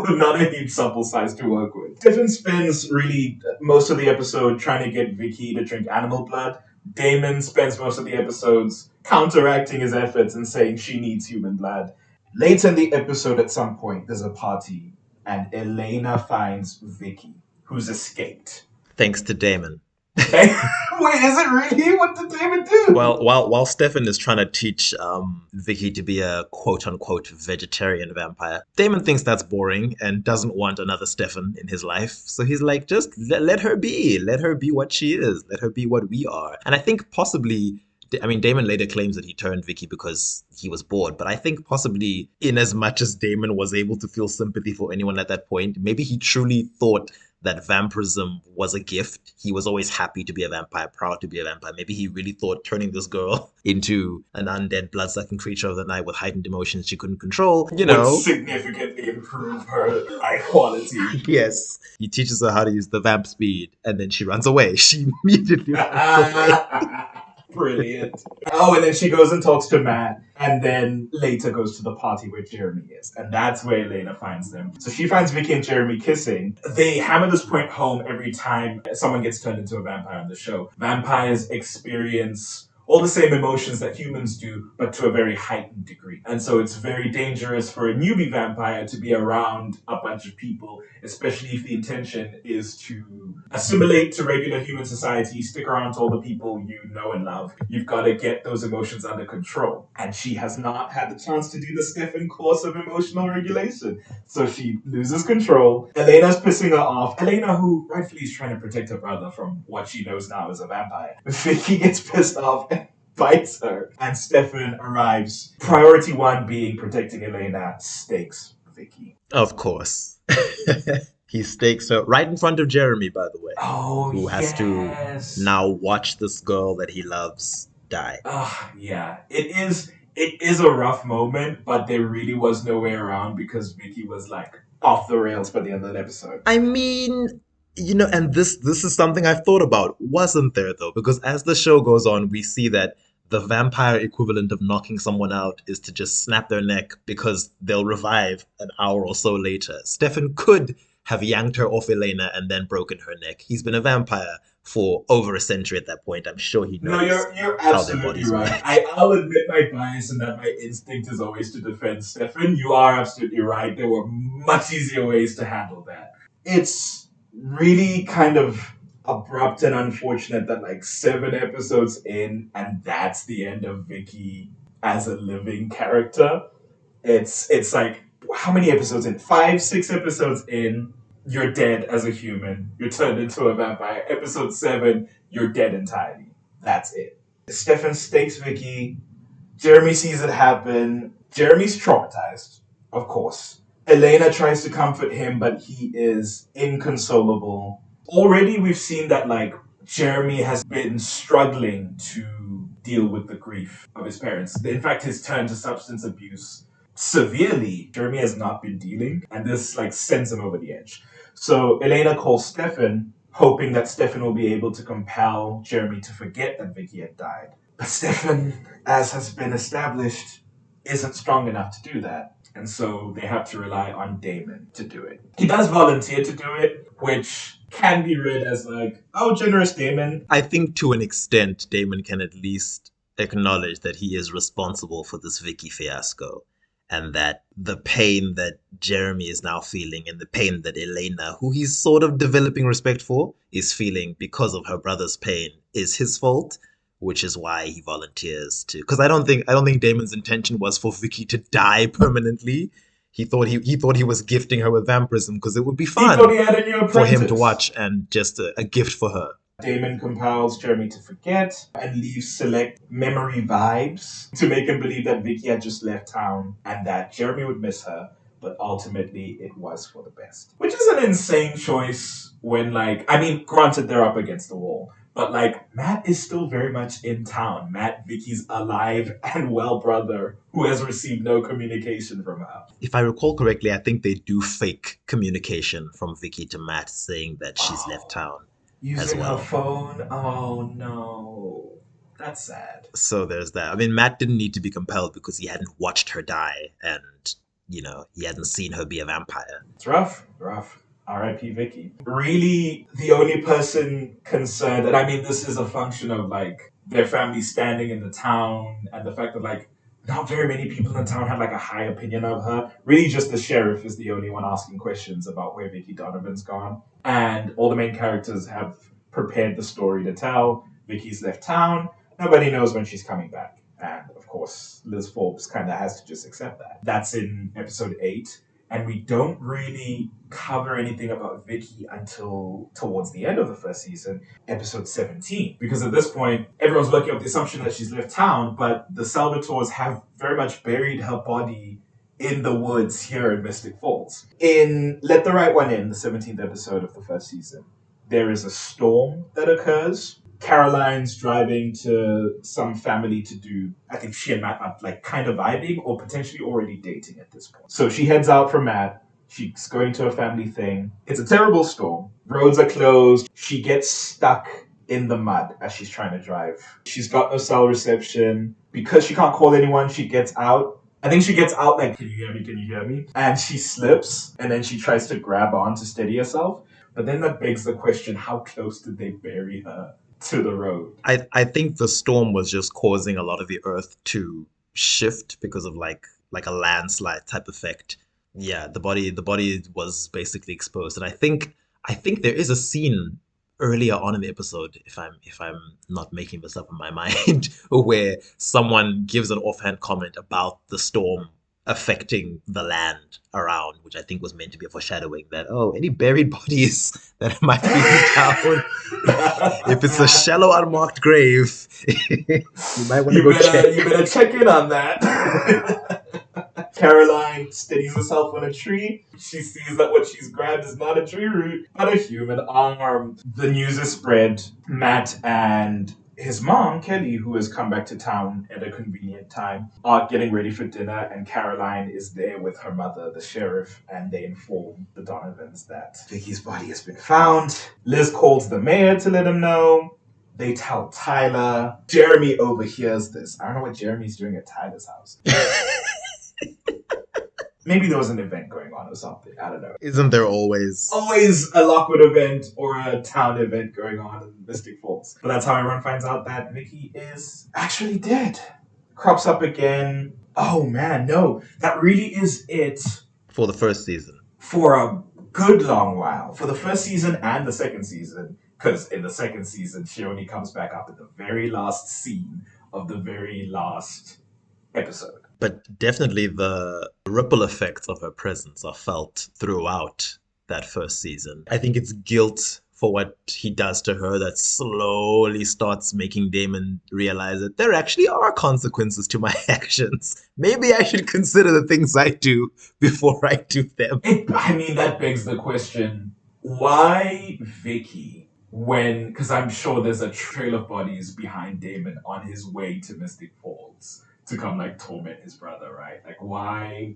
Speaker 5: not a huge sample size to work with. Stefan spends really most of the episode trying to get Vicki to drink animal blood, Damon spends most of the episodes counteracting his efforts and saying she needs human blood. Later in the episode, at some point, there's a party, and Elena finds Vicki, who's escaped.
Speaker 6: Thanks to Damon.
Speaker 5: Wait, is it really? What did Damon do?
Speaker 6: Well, while Stefan is trying to teach Vicky to be a quote-unquote vegetarian vampire, Damon thinks that's boring and doesn't want another Stefan in his life. So he's like, just let her be. Let her be what she is. Let her be what we are. And I think possibly... I mean, Damon later claims that he turned Vicky because he was bored, but I think possibly in as much as Damon was able to feel sympathy for anyone at that point, maybe he truly thought that vampirism was a gift. He was always happy to be a vampire, proud to be a vampire. Maybe he really thought turning this girl into an undead, blood-sucking creature of the night with heightened emotions she couldn't control,
Speaker 5: would significantly improve her life quality.
Speaker 6: Yes. He teaches her how to use the vamp speed, and then she runs away. She immediately runs away.
Speaker 5: Brilliant. Oh, and then she goes and talks to Matt, and then later goes to the party where Jeremy is. And that's where Elena finds them. So she finds Vicky and Jeremy kissing. They hammer this point home every time someone gets turned into a vampire on the show. Vampires experience all the same emotions that humans do, but to a very heightened degree. And so it's very dangerous for a newbie vampire to be around a bunch of people, especially if the intention is to assimilate to regular human society, stick around to all the people you know and love. You've got to get those emotions under control. And she has not had the chance to do the Stefan course of emotional regulation. So she loses control. Elena's pissing her off. Elena, who rightfully is trying to protect her brother from what she knows now as a vampire. Vicky gets pissed off, bites her, and Stefan arrives. Priority one being protecting Elena, stakes Vicky.
Speaker 6: Of course. He stakes her right in front of Jeremy, by the way.
Speaker 5: Oh,
Speaker 6: who has to now watch this girl that he loves die.
Speaker 5: Yeah. It is a rough moment, but there really was no way around because Vicky was like off the rails by the end of the episode.
Speaker 6: I mean, and this is something I've thought about, wasn't there though? Because as the show goes on, we see that the vampire equivalent of knocking someone out is to just snap their neck because they'll revive an hour or so later. Stefan could have yanked her off Elena and then broken her neck. He's been a vampire for over a century at that point. I'm sure he knows.
Speaker 5: No, you're
Speaker 6: how their
Speaker 5: absolutely
Speaker 6: bodies
Speaker 5: right.
Speaker 6: work.
Speaker 5: I'll admit my bias and that my instinct is always to defend Stefan. You are absolutely right. There were much easier ways to handle that. It's really kind of abrupt and unfortunate that like 7 episodes in and that's the end of Vicky as a living character. It's like, how many episodes in? 5, 6 episodes in, you're dead as a human. You're turned into a vampire. Episode 7, you're dead entirely. That's it. Stefan stakes Vicky. Jeremy sees it happen. Jeremy's traumatized, of course. Elena tries to comfort him, but he is inconsolable. Already we've seen that like Jeremy has been struggling to deal with the grief of his parents. In fact, his turn to substance abuse severely, Jeremy has not been dealing, and this like sends him over the edge. So Elena calls Stefan, hoping that Stefan will be able to compel Jeremy to forget that Vicky had died. But Stefan, as has been established, isn't strong enough to do that. And so they have to rely on Damon to do it. He does volunteer to do it, which can be read as like, oh, generous Damon.
Speaker 6: I think to an extent, Damon can at least acknowledge that he is responsible for this Vicky fiasco. And that the pain that Jeremy is now feeling and the pain that Elena, who he's sort of developing respect for, is feeling because of her brother's pain is his fault, which is why he volunteers to. Because I don't think Damon's intention was for Vicky to die permanently. He thought he was gifting her with vampirism because it would be fun for him to watch and just a gift for her.
Speaker 5: Damon compels Jeremy to forget and leaves select memory vibes to make him believe that Vicky had just left town and that Jeremy would miss her, but ultimately it was for the best. Which is an insane choice when, granted they're up against the wall, but, Matt is still very much in town. Matt, Vicky's alive and well brother who has received no communication from her.
Speaker 6: If I recall correctly, I think they do fake communication from Vicky to Matt saying that she's left town.
Speaker 5: Using
Speaker 6: well.
Speaker 5: her phone? Oh, no. That's sad.
Speaker 6: So there's that. I mean, Matt didn't need to be compelled because he hadn't watched her die and, he hadn't seen her be a vampire.
Speaker 5: It's rough. R.I.P. Vicky. Really, the only person concerned, and I mean, this is a function of, their family standing in the town, and the fact that like not very many people in the town had like a high opinion of her. Really, just the sheriff is the only one asking questions about where Vicki Donovan's gone, and all the main characters have prepared the story to tell. Vicky's left town. Nobody knows when she's coming back. And of course, Liz Forbes kind of has to just accept that. That's in episode 8. And we don't really cover anything about Vicki until towards the end of the first season, episode 17. Because at this point, everyone's working up the assumption that she's left town, but the Salvatores have very much buried her body in the woods here in Mystic Falls. In Let the Right One In, the 17th episode of the first season, there is a storm that occurs. Caroline's driving to some family to do, I think she and Matt are like kind of vibing or potentially already dating at this point. So she heads out for Matt. She's going to a family thing. It's a terrible storm. Roads are closed. She gets stuck in the mud as she's trying to drive. She's got no cell reception. Because she can't call anyone, she gets out. I think she gets out like, can you hear me? Can you hear me? And she slips and then she tries to grab on to steady herself. But then that begs the question, how close did they bury her to the road?
Speaker 6: I think the storm was just causing a lot of the earth to shift because of like a landslide type effect. Yeah, the body was basically exposed, and I think there is a scene earlier on in the episode, if I'm not making this up in my mind, where someone gives an offhand comment about the storm affecting the land around, which I think was meant to be a foreshadowing that, oh, any buried bodies that might be in town, if it's a shallow unmarked grave, you might want to go check.
Speaker 5: You better check in on that. Caroline steadies herself on a tree. She sees that what she's grabbed is not a tree root, but a human arm. The news is spread. Matt and his mom, Kelly, who has come back to town at a convenient time, are getting ready for dinner, and Caroline is there with her mother, the sheriff, and they inform the Donovans that Vicky's body has been found. Liz calls the mayor to let him know. They tell Tyler. Jeremy overhears this. I don't know what Jeremy's doing at Tyler's house. Maybe there was an event going on or something. I don't know.
Speaker 6: Isn't there always
Speaker 5: a Lockwood event or a town event going on in Mystic Falls? But that's how everyone finds out that Vicki is actually dead. Crops up again. Oh man, no. That really is it.
Speaker 6: For the first season.
Speaker 5: For a good long while. For the first season and the second season. Because in the second season, she only comes back up at the very last scene of the very last episode.
Speaker 6: But definitely the ripple effects of her presence are felt throughout that first season. I think it's guilt for what he does to her that slowly starts making Damon realize that there actually are consequences to my actions. Maybe I should consider the things I do before I do them.
Speaker 5: That begs the question, why Vicki? Because I'm sure there's a trail of bodies behind Damon on his way to Mystic Falls to come like torment his brother, right? Like, why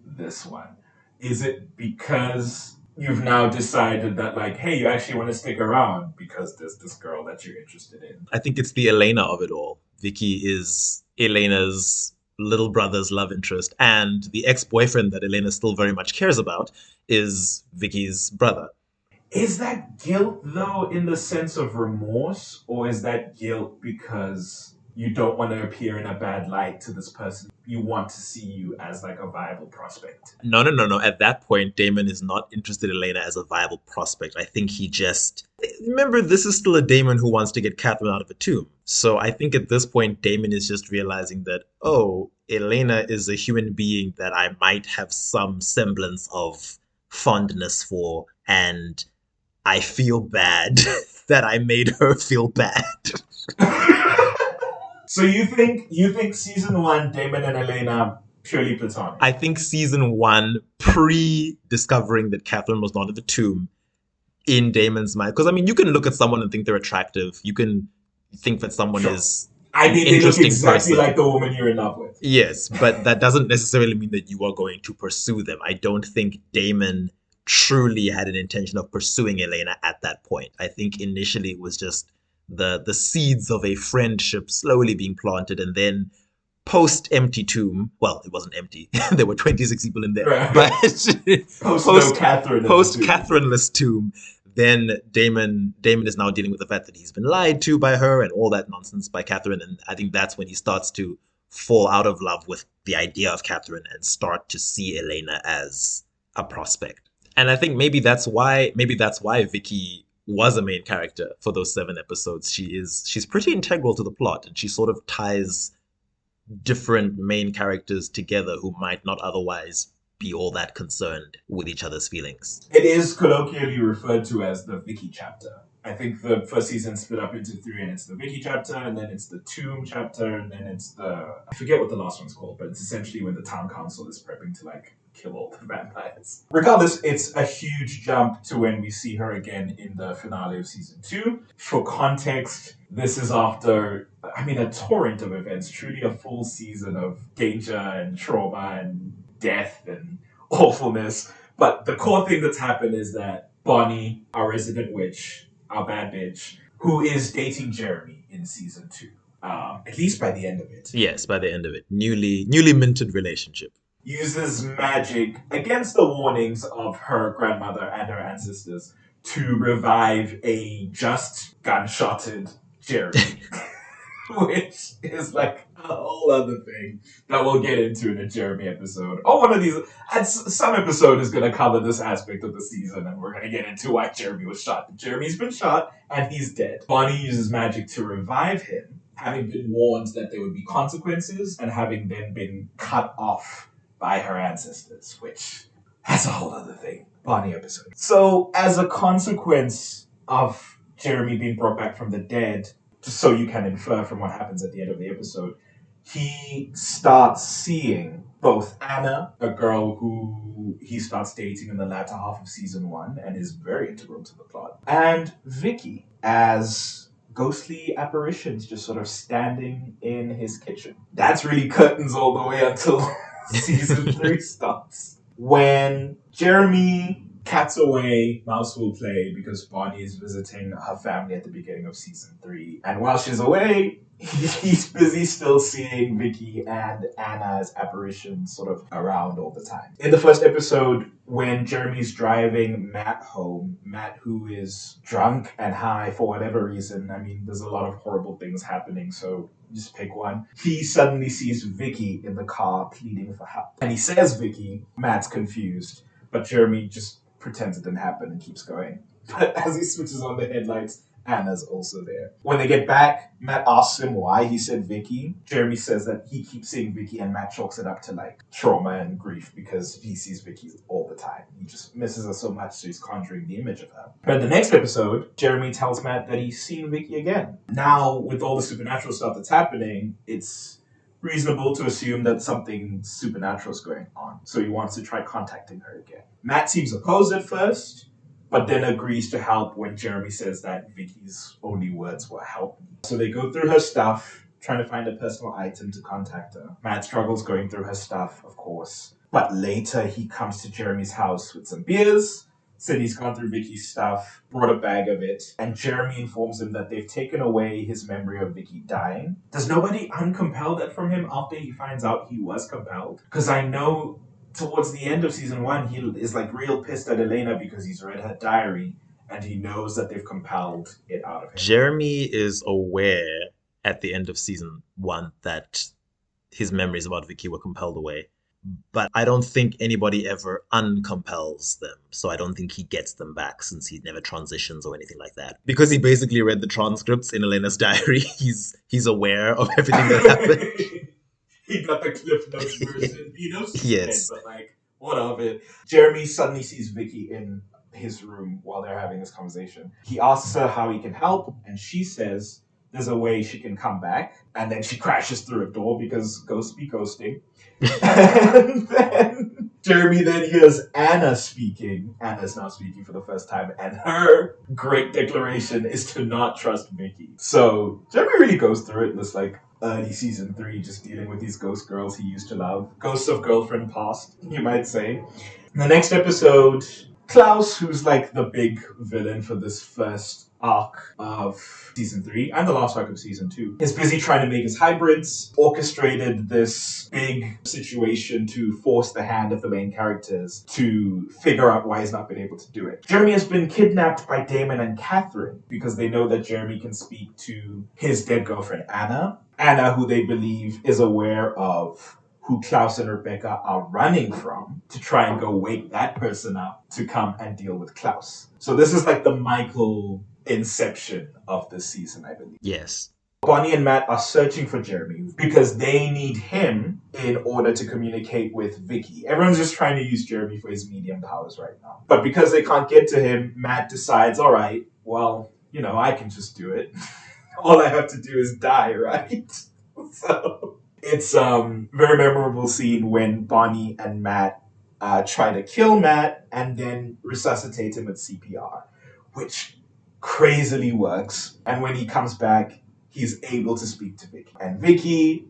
Speaker 5: this one? Is it because you've now decided that like, hey, you actually want to stick around because there's this girl that you're interested in?
Speaker 6: I think it's the Elena of it all. Vicki is Elena's little brother's love interest, and the ex-boyfriend that Elena still very much cares about is Vicki's brother.
Speaker 5: Is that guilt, though, in the sense of remorse? Or is that guilt because you don't want to appear in a bad light to this person? You want to see you as like a viable prospect?
Speaker 6: No. At that point, Damon is not interested in Elena as a viable prospect. I think he just... Remember, this is still a Damon who wants to get Catherine out of a tomb. So I think at this point, Damon is just realizing that, oh, Elena is a human being that I might have some semblance of fondness for, and I feel bad that I made her feel bad.
Speaker 5: So you think season 1, Damon and Elena, purely platonic?
Speaker 6: I think season 1, pre-discovering that Catherine was not at the tomb, in Damon's mind. Because, you can look at someone and think they're attractive. You can think that someone is an
Speaker 5: they look
Speaker 6: interesting
Speaker 5: exactly
Speaker 6: person.
Speaker 5: like the woman you're in love with.
Speaker 6: Yes, but that doesn't necessarily mean that you are going to pursue them. I don't think Damon truly had an intention of pursuing Elena at that point. I think initially it was just the seeds of a friendship slowly being planted, and then post-empty tomb, well, it wasn't empty. There were 26 people in there. Right. But
Speaker 5: Post-Catherine-less
Speaker 6: tomb, then Damon is now dealing with the fact that he's been lied to by her and all that nonsense by Catherine. And I think that's when he starts to fall out of love with the idea of Catherine and start to see Elena as a prospect. And I think maybe that's why Vicky was a main character for those 7 episodes. She's pretty integral to the plot, and she sort of ties different main characters together who might not otherwise be all that concerned with each other's feelings.
Speaker 5: It is colloquially referred to as the Vicky chapter. I think the first season split up into 3, and it's the Vicky chapter, and then it's the Tomb chapter, and then it's I forget what the last one's called, but it's essentially when the town council is prepping to kill all the vampires. Regardless, it's a huge jump to when we see her again in the finale of season 2. For context, this is after, a torrent of events, truly a full season of danger and trauma and death and awfulness. But the core thing that's happened is that Bonnie, our resident witch, our bad bitch, who is dating Jeremy in season 2, at least by the end of it.
Speaker 6: Yes, by the end of it. Newly minted relationship.
Speaker 5: Uses magic against the warnings of her grandmother and her ancestors to revive a just gunshotted Jeremy. Which is a whole other thing that we'll get into in a Jeremy episode. Or one of these, some episode is going to cover this aspect of the season, and we're going to get into why Jeremy was shot. Jeremy's been shot, and he's dead. Bonnie uses magic to revive him, having been warned that there would be consequences, and having then been cut off by her ancestors, which that's a whole other thing. Bonnie episode. So, as a consequence of Jeremy being brought back from the dead, just so you can infer from what happens at the end of the episode, he starts seeing both Anna, a girl who he starts dating in the latter half of season 1 and is very integral to the plot, and Vicky as ghostly apparitions just sort of standing in his kitchen. That's really curtains all the way until season 3 starts. When Jeremy cat's away, mouse will play, because Bonnie is visiting her family at the beginning of season 3. And while she's away, he's busy still seeing Vicky and Anna's apparitions sort of around all the time. In the first episode, when Jeremy's driving Matt home, Matt, who is drunk and high for whatever reason, there's a lot of horrible things happening, so just pick one. He suddenly sees Vicky in the car pleading for help. And he says Vicky, Matt's confused, but Jeremy just pretends it didn't happen and keeps going. But as he switches on the headlights, Anna's also there. When they get back, Matt asks him why he said Vicky. Jeremy says that he keeps seeing Vicky, and Matt chalks it up to trauma and grief because he sees Vicky all the time. He just misses her so much, so he's conjuring the image of her. But in the next episode, Jeremy tells Matt that he's seen Vicky again. Now, with all the supernatural stuff that's happening, it's reasonable to assume that something supernatural is going on. So he wants to try contacting her again. Matt seems opposed at first, but then agrees to help when Jeremy says that Vicky's only words were help me. So they go through her stuff, trying to find a personal item to contact her. Matt struggles going through her stuff, of course. But later he comes to Jeremy's house with some beers, said he's gone through Vicky's stuff, brought a bag of it, and Jeremy informs him that they've taken away his memory of Vicky dying. Does nobody uncompel that from him after he finds out he was compelled? Because I know towards the end of season 1, he is real pissed at Elena because he's read her diary and he knows that they've compelled it out of him.
Speaker 6: Jeremy is aware at the end of season 1 that his memories about Vicky were compelled away. But I don't think anybody ever uncompels them. So I don't think he gets them back since he never transitions or anything like that. Because he basically read the transcripts in Elena's diary, he's aware of everything that happened.
Speaker 5: He got the Cliff Notes version. He knows he's
Speaker 6: Yes.
Speaker 5: dead, but what of it? Jeremy suddenly sees Vicky in his room while they're having this conversation. He asks her how he can help, and she says there's a way she can come back. And then she crashes through a door because ghosts be ghosting. And then Jeremy then hears Anna speaking. Anna's now speaking for the first time, and her great declaration is to not trust Vicky. So Jeremy really goes through it in this early season 3, just dealing with these ghost girls he used to love. Ghosts of girlfriend past, you might say. In the next episode, Klaus, who's the big villain for this first arc of season 3 and the last arc of season 2 is busy trying to make his hybrids, orchestrated this big situation to force the hand of the main characters to figure out why he's not been able to do it. Jeremy has been kidnapped by Damon and Catherine because they know that Jeremy can speak to his dead girlfriend Anna. Anna, who they believe is aware of who Klaus and Rebecca are running from, to try and go wake that person up to come and deal with Klaus. So this is like the Michael inception of this season, I believe.
Speaker 6: Yes.
Speaker 5: Bonnie and Matt are searching for Jeremy because they need him in order to communicate with Vicki. Everyone's just trying to use Jeremy for his medium powers right now. But because they can't get to him, Matt decides, all right, well, I can just do it. All I have to do is die, right? So it's a very memorable scene when Bonnie and Matt try to kill Matt and then resuscitate him with CPR, which crazily works. And when he comes back, he's able to speak to Vicki. And Vicki,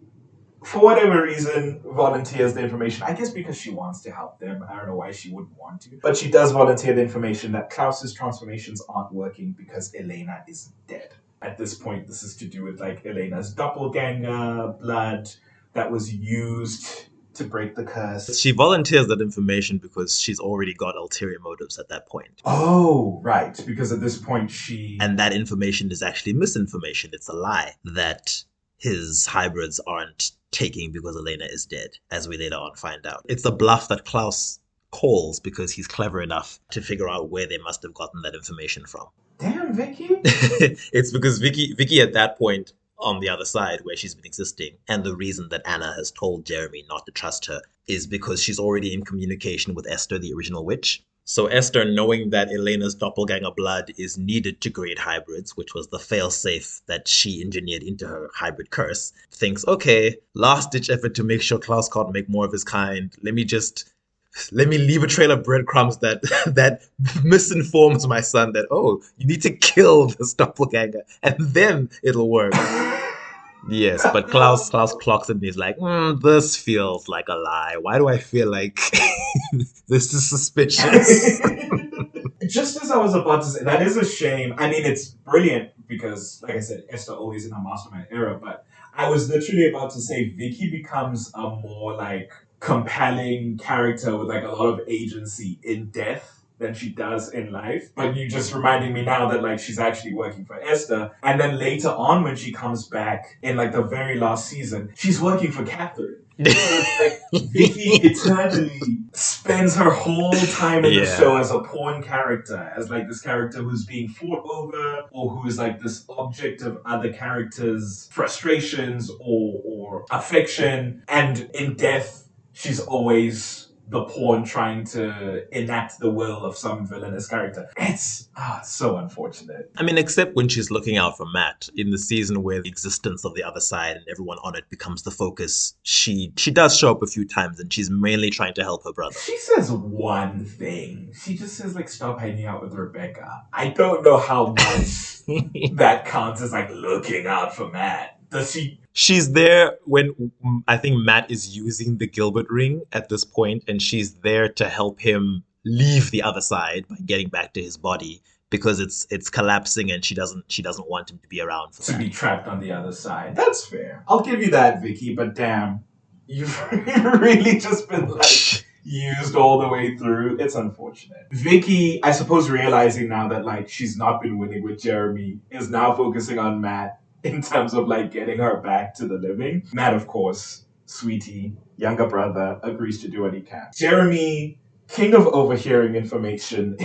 Speaker 5: for whatever reason, volunteers the information. I guess because she wants to help them. I don't know why she wouldn't want to. But she does volunteer the information that Klaus's transformations aren't working because Elena is dead. At this point, this is to do with like Elena's doppelganger blood that was used to break the curse.
Speaker 6: She volunteers that information because she's already got ulterior motives at that point.
Speaker 5: Oh, right. Because at this point
Speaker 6: And that information is actually misinformation. It's a lie that his hybrids aren't taking because Elena is dead, as we later on find out. It's a bluff that Klaus calls because he's clever enough to figure out where they must have gotten that information from.
Speaker 5: Damn, Vicki.
Speaker 6: It's because Vicki at that point on the other side where she's been existing, and the reason that Anna has told Jeremy not to trust her is because she's already in communication with Esther, the original witch. So Esther, knowing that Elena's doppelganger blood is needed to create hybrids, which was the failsafe that she engineered into her hybrid curse, thinks, okay, last-ditch effort to make sure Klaus can't make more of his kind. Let me leave a trail of breadcrumbs that misinforms my son that, oh, you need to kill this doppelganger and then it'll work. Yes, but Klaus clocks it and he's like, this feels like a lie. Why do I feel like this is suspicious?
Speaker 5: Just as I was about to say, that is a shame. I mean, it's brilliant because, like I said, Esther always in her mastermind era, but I was literally about to say Vicki becomes a more like compelling character with like a lot of agency in death than she does in life. But you just reminding me now that like she's actually working for Esther. And then later on when she comes back in like the very last season, she's working for Catherine. So it's like Vicki eternally spends her whole time in the show as a pawn character, as like this character who's being fought over, or who's like this object of other characters' frustrations or affection. And in death, she's always the pawn trying to enact the will of some villainous character. It's so unfortunate.
Speaker 6: I mean, except when she's looking out for Matt in the season where the existence of the other side and everyone on it becomes the focus. She does show up a few times and she's mainly trying to help her brother.
Speaker 5: She says one thing. She just says like, stop hanging out with Rebecca. I don't know how much that counts as like looking out for Matt. Does she?
Speaker 6: She's there when I think Matt is using the Gilbert ring at this point, and she's there to help him leave the other side by getting back to his body because it's collapsing and she doesn't want him to be around for
Speaker 5: to
Speaker 6: that.
Speaker 5: Be trapped on the other side. That's fair. I'll give you that, Vicki, but damn, you've really just been like used all the way through. It's unfortunate. Vicki, I suppose realizing now that like she's not been winning with Jeremy, is now focusing on Matt in terms of like getting her back to the living. Matt, of course, sweetie, younger brother, agrees to do what he can. Jeremy, king of overhearing information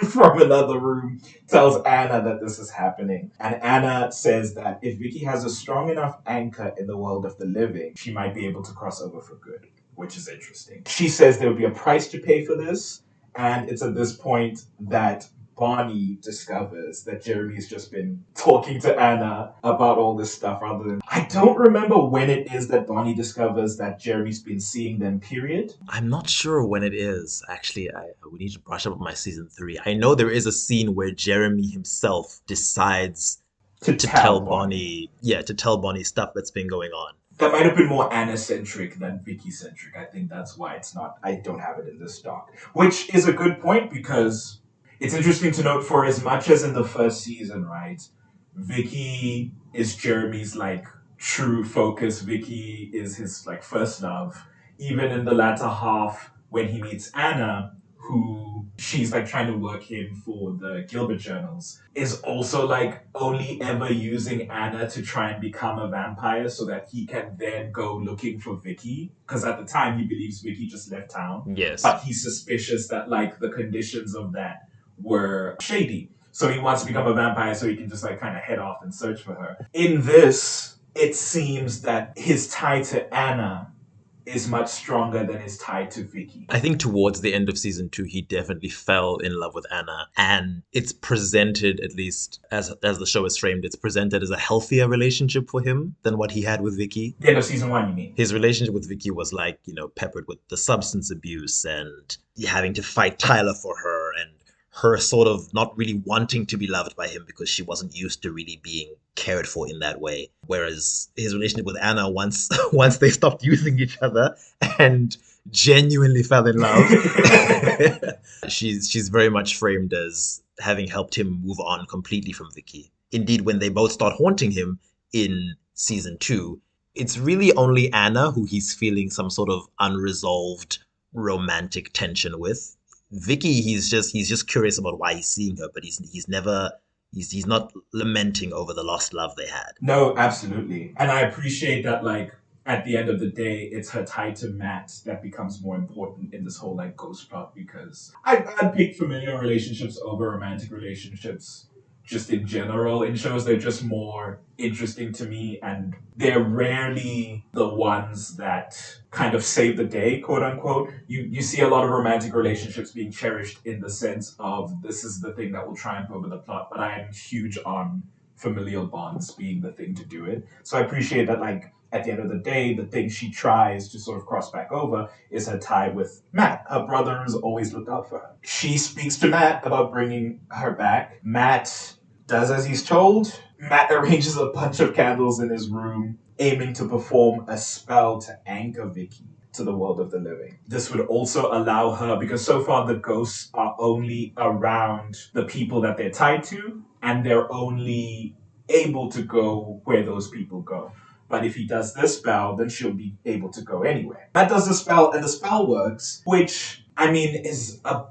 Speaker 5: from another room, tells Anna that this is happening. And Anna says that if Vicki has a strong enough anchor in the world of the living, she might be able to cross over for good, which is interesting. She says there would be a price to pay for this, and it's at this point that Bonnie discovers that Jeremy's just been talking to Anna about all this stuff rather than... I don't remember when it is that Bonnie discovers that Jeremy's been seeing them, period.
Speaker 6: I'm not sure when it is. Actually, we need to brush up on my season 3. I know there is a scene where Jeremy himself decides to tell Bonnie... Yeah, to tell Bonnie stuff that's been going on.
Speaker 5: That might have been more Anna-centric than Vicky-centric. I think that's why it's not... I don't have it in this doc. Which is a good point because... it's interesting to note for as much as in the first season, right? Vicky is Jeremy's like true focus. Vicky is his like first love. Even in the latter half, when he meets Anna, who she's like trying to work him for the Gilbert journals, is also like only ever using Anna to try and become a vampire so that he can then go looking for Vicky. Because at the time he believes Vicky just left town.
Speaker 6: Yes.
Speaker 5: But he's suspicious that like the conditions of that were shady. So he wants to become a vampire so he can just like kind of head off and search for her. In this, it seems that his tie to Anna is much stronger than his tie to Vicky.
Speaker 6: I think towards the end of season 2, he definitely fell in love with Anna, and it's presented, at least as the show is framed, it's presented as a healthier relationship for him than what he had with Vicky.
Speaker 5: The end of season 1, you mean?
Speaker 6: His relationship with Vicky was like, peppered with the substance abuse and having to fight Tyler for her, and her sort of not really wanting to be loved by him because she wasn't used to really being cared for in that way. Whereas his relationship with Anna, once they stopped using each other and genuinely fell in love, she's very much framed as having helped him move on completely from Vicky. Indeed, when they both start haunting him in season 2, it's really only Anna who he's feeling some sort of unresolved romantic tension with. Vicky, he's just curious about why he's seeing her, but he's not lamenting over the lost love they had.
Speaker 5: No, absolutely. And I appreciate that, like, at the end of the day, it's her tie to Matt that becomes more important in this whole, like, ghost plot, because I'd pick familiar relationships over romantic relationships just in general in shows. They're just more interesting to me, and they're rarely the ones that kind of save the day, quote unquote. You see a lot of romantic relationships being cherished in the sense of this is the thing that will triumph over the plot, but I am huge on familial bonds being the thing to do it. So I appreciate that, like, at the end of the day, the thing she tries to sort of cross back over is her tie with Matt. Her brother has always looked out for her. She speaks to Matt about bringing her back. Matt does as he's told. Matt arranges a bunch of candles in his room, aiming to perform a spell to anchor Vicky to the world of the living. This would also allow her, because so far the ghosts are only around the people that they're tied to, and they're only able to go where those people go. But if he does this spell, then she'll be able to go anywhere. Matt does the spell, and the spell works, which, I mean, is a...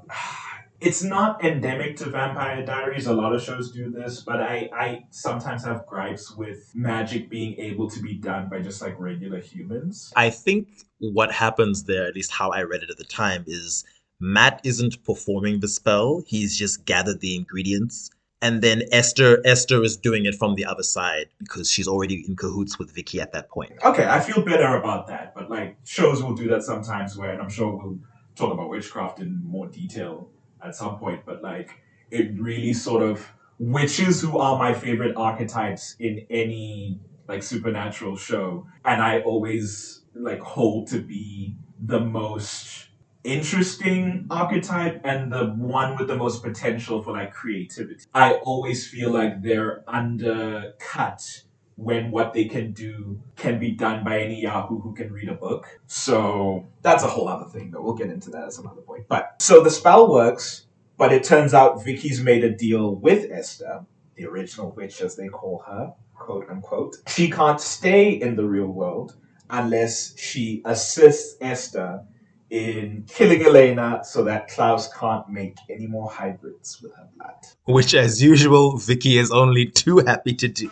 Speaker 5: It's not endemic to Vampire Diaries. A lot of shows do this, but I sometimes have gripes with magic being able to be done by just like regular humans.
Speaker 6: I think what happens there, at least how I read it at the time, is Matt isn't performing the spell. He's just gathered the ingredients. And then Esther is doing it from the other side because she's already in cahoots with Vicky at that point.
Speaker 5: Okay, I feel better about that. But like shows will do that sometimes where, and I'm sure we'll talk about witchcraft in more detail at some point, but like it really sort of, witches who are my favorite archetypes in any like supernatural show, and I always like hold to be the most interesting archetype and the one with the most potential for like creativity. I always feel like they're undercut when what they can do can be done by any Yahoo who can read a book. So that's a whole other thing, though. We'll get into that at some other point. But so the spell works, but it turns out Vicky's made a deal with Esther, the original witch as they call her, quote unquote. She can't stay in the real world unless she assists Esther in killing Elena so that Klaus can't make any more hybrids with her blood.
Speaker 6: Which, as usual, Vicky is only too happy to do.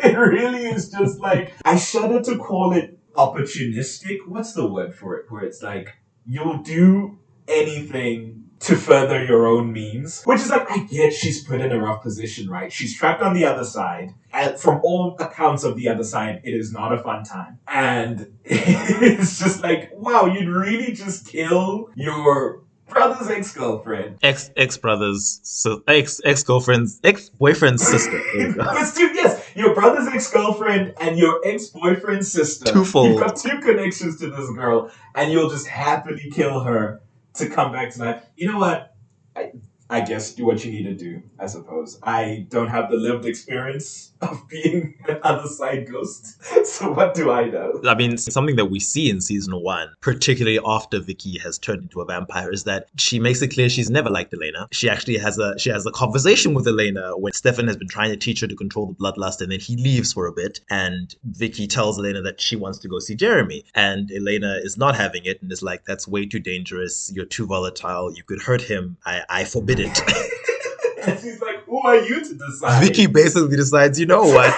Speaker 5: It really is just like, I shudder to call it opportunistic. What's the word for it? Where it's like, you'll do anything to further your own means. Which is like, I get she's put in a rough position, right? She's trapped on the other side. And from all accounts of the other side, it is not a fun time. And it's just like, wow, you'd really just kill your brother's ex-girlfriend.
Speaker 6: Ex-brother's, so ex-girlfriend's, ex-boyfriend's sister.
Speaker 5: Yes, your brother's ex-girlfriend and your ex-boyfriend's sister.
Speaker 6: Twofold.
Speaker 5: You've got two connections to this girl, and you'll just happily kill her to come back to life. You know what? I guess do what you need to do, I suppose. I don't have the lived experience of being an other side ghost, so what do I know?
Speaker 6: I mean, something that we see in season 1, particularly after Vicky has turned into a vampire, is that she makes it clear she's never liked Elena. She actually has a conversation with Elena when Stefan has been trying to teach her to control the bloodlust, and then he leaves for a bit, and Vicky tells Elena that she wants to go see Jeremy, and Elena is not having it and is like, "That's way too dangerous. You're too volatile. You could hurt him. I forbid it."
Speaker 5: And she's like, who are you to decide?
Speaker 6: Vicky basically decides, you know what?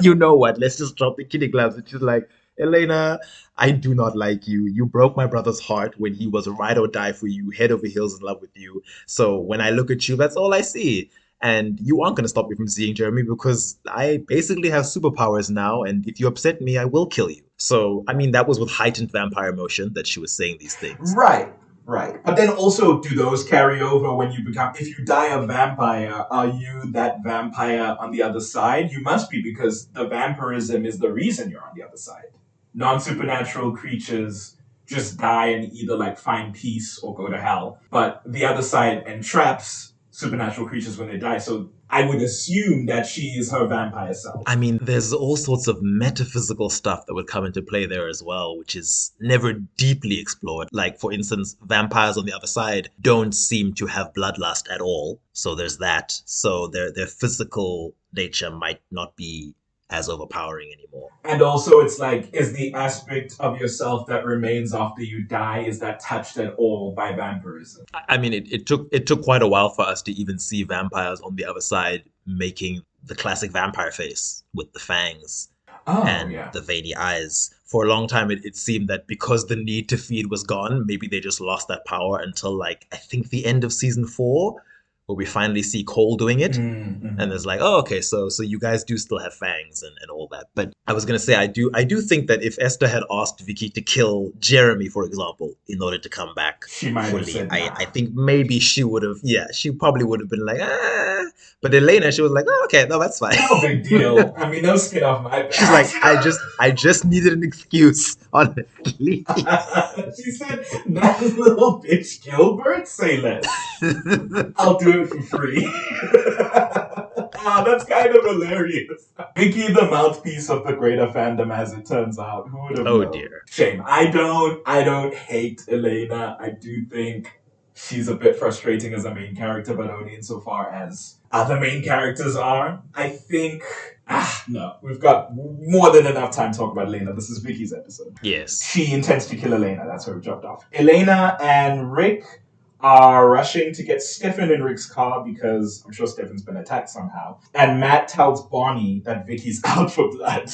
Speaker 6: You know what? Let's just drop the kidding gloves. And she's like, "Elena, I do not like you. You broke my brother's heart when he was a ride or die for you, head over heels in love with you. So when I look at you, that's all I see. And you aren't going to stop me from seeing Jeremy because I basically have superpowers now. And if you upset me, I will kill you." So, I mean, that was with heightened vampire emotion that she was saying these things.
Speaker 5: Right. But then also, do those carry over when you become, if you die a vampire, are you that vampire on the other side? You must be, because the vampirism is the reason you're on the other side. Non-supernatural creatures just die and either like find peace or go to hell. But the other side entraps supernatural creatures when they die. So I would assume that she is her vampire self.
Speaker 6: I mean, there's all sorts of metaphysical stuff that would come into play there as well, which is never deeply explored. Like, for instance, vampires on the other side don't seem to have bloodlust at all. So there's that. So their physical nature might not be as overpowering anymore.
Speaker 5: And also, it's like, is the aspect of yourself that remains after you die, is that touched at all by vampirism?
Speaker 6: I mean, it took quite a while for us to even see vampires on the other side making the classic vampire face with the fangs and the veiny eyes. For a long time, it seemed that because the need to feed was gone, maybe they just lost that power until, like, I think the end of season 4, where we finally see Cole doing it.
Speaker 5: Mm-hmm.
Speaker 6: And it's like, oh, okay, so you guys do still have fangs and all that. But I was going to say, I do think that if Esther had asked Vicky to kill Jeremy, for example, in order to come back
Speaker 5: She might have said no.
Speaker 6: I think maybe she would have, she probably would have been like, ah. But Elena, she was like, oh, okay, no, that's fine.
Speaker 5: No big deal. I mean, no skin off my back.
Speaker 6: She's like, I just needed an excuse, honestly.
Speaker 5: She said, that little bitch Gilbert, say less. I'll do it for free. That's kind of hilarious. Vicky, the mouthpiece of the greater fandom, as it turns out. Who would have known?
Speaker 6: Dear.
Speaker 5: Shame. I don't hate Elena. I do think she's a bit frustrating as a main character, but only insofar as other main characters are. I think... no. We've got more than enough time to talk about Elena. This is Vicky's episode.
Speaker 6: Yes.
Speaker 5: She intends to kill Elena. That's where we dropped off. Elena and Rick are rushing to get Stefan in Rick's car because I'm sure Stefan's been attacked somehow. And Matt tells Bonnie that Vicky's out for blood.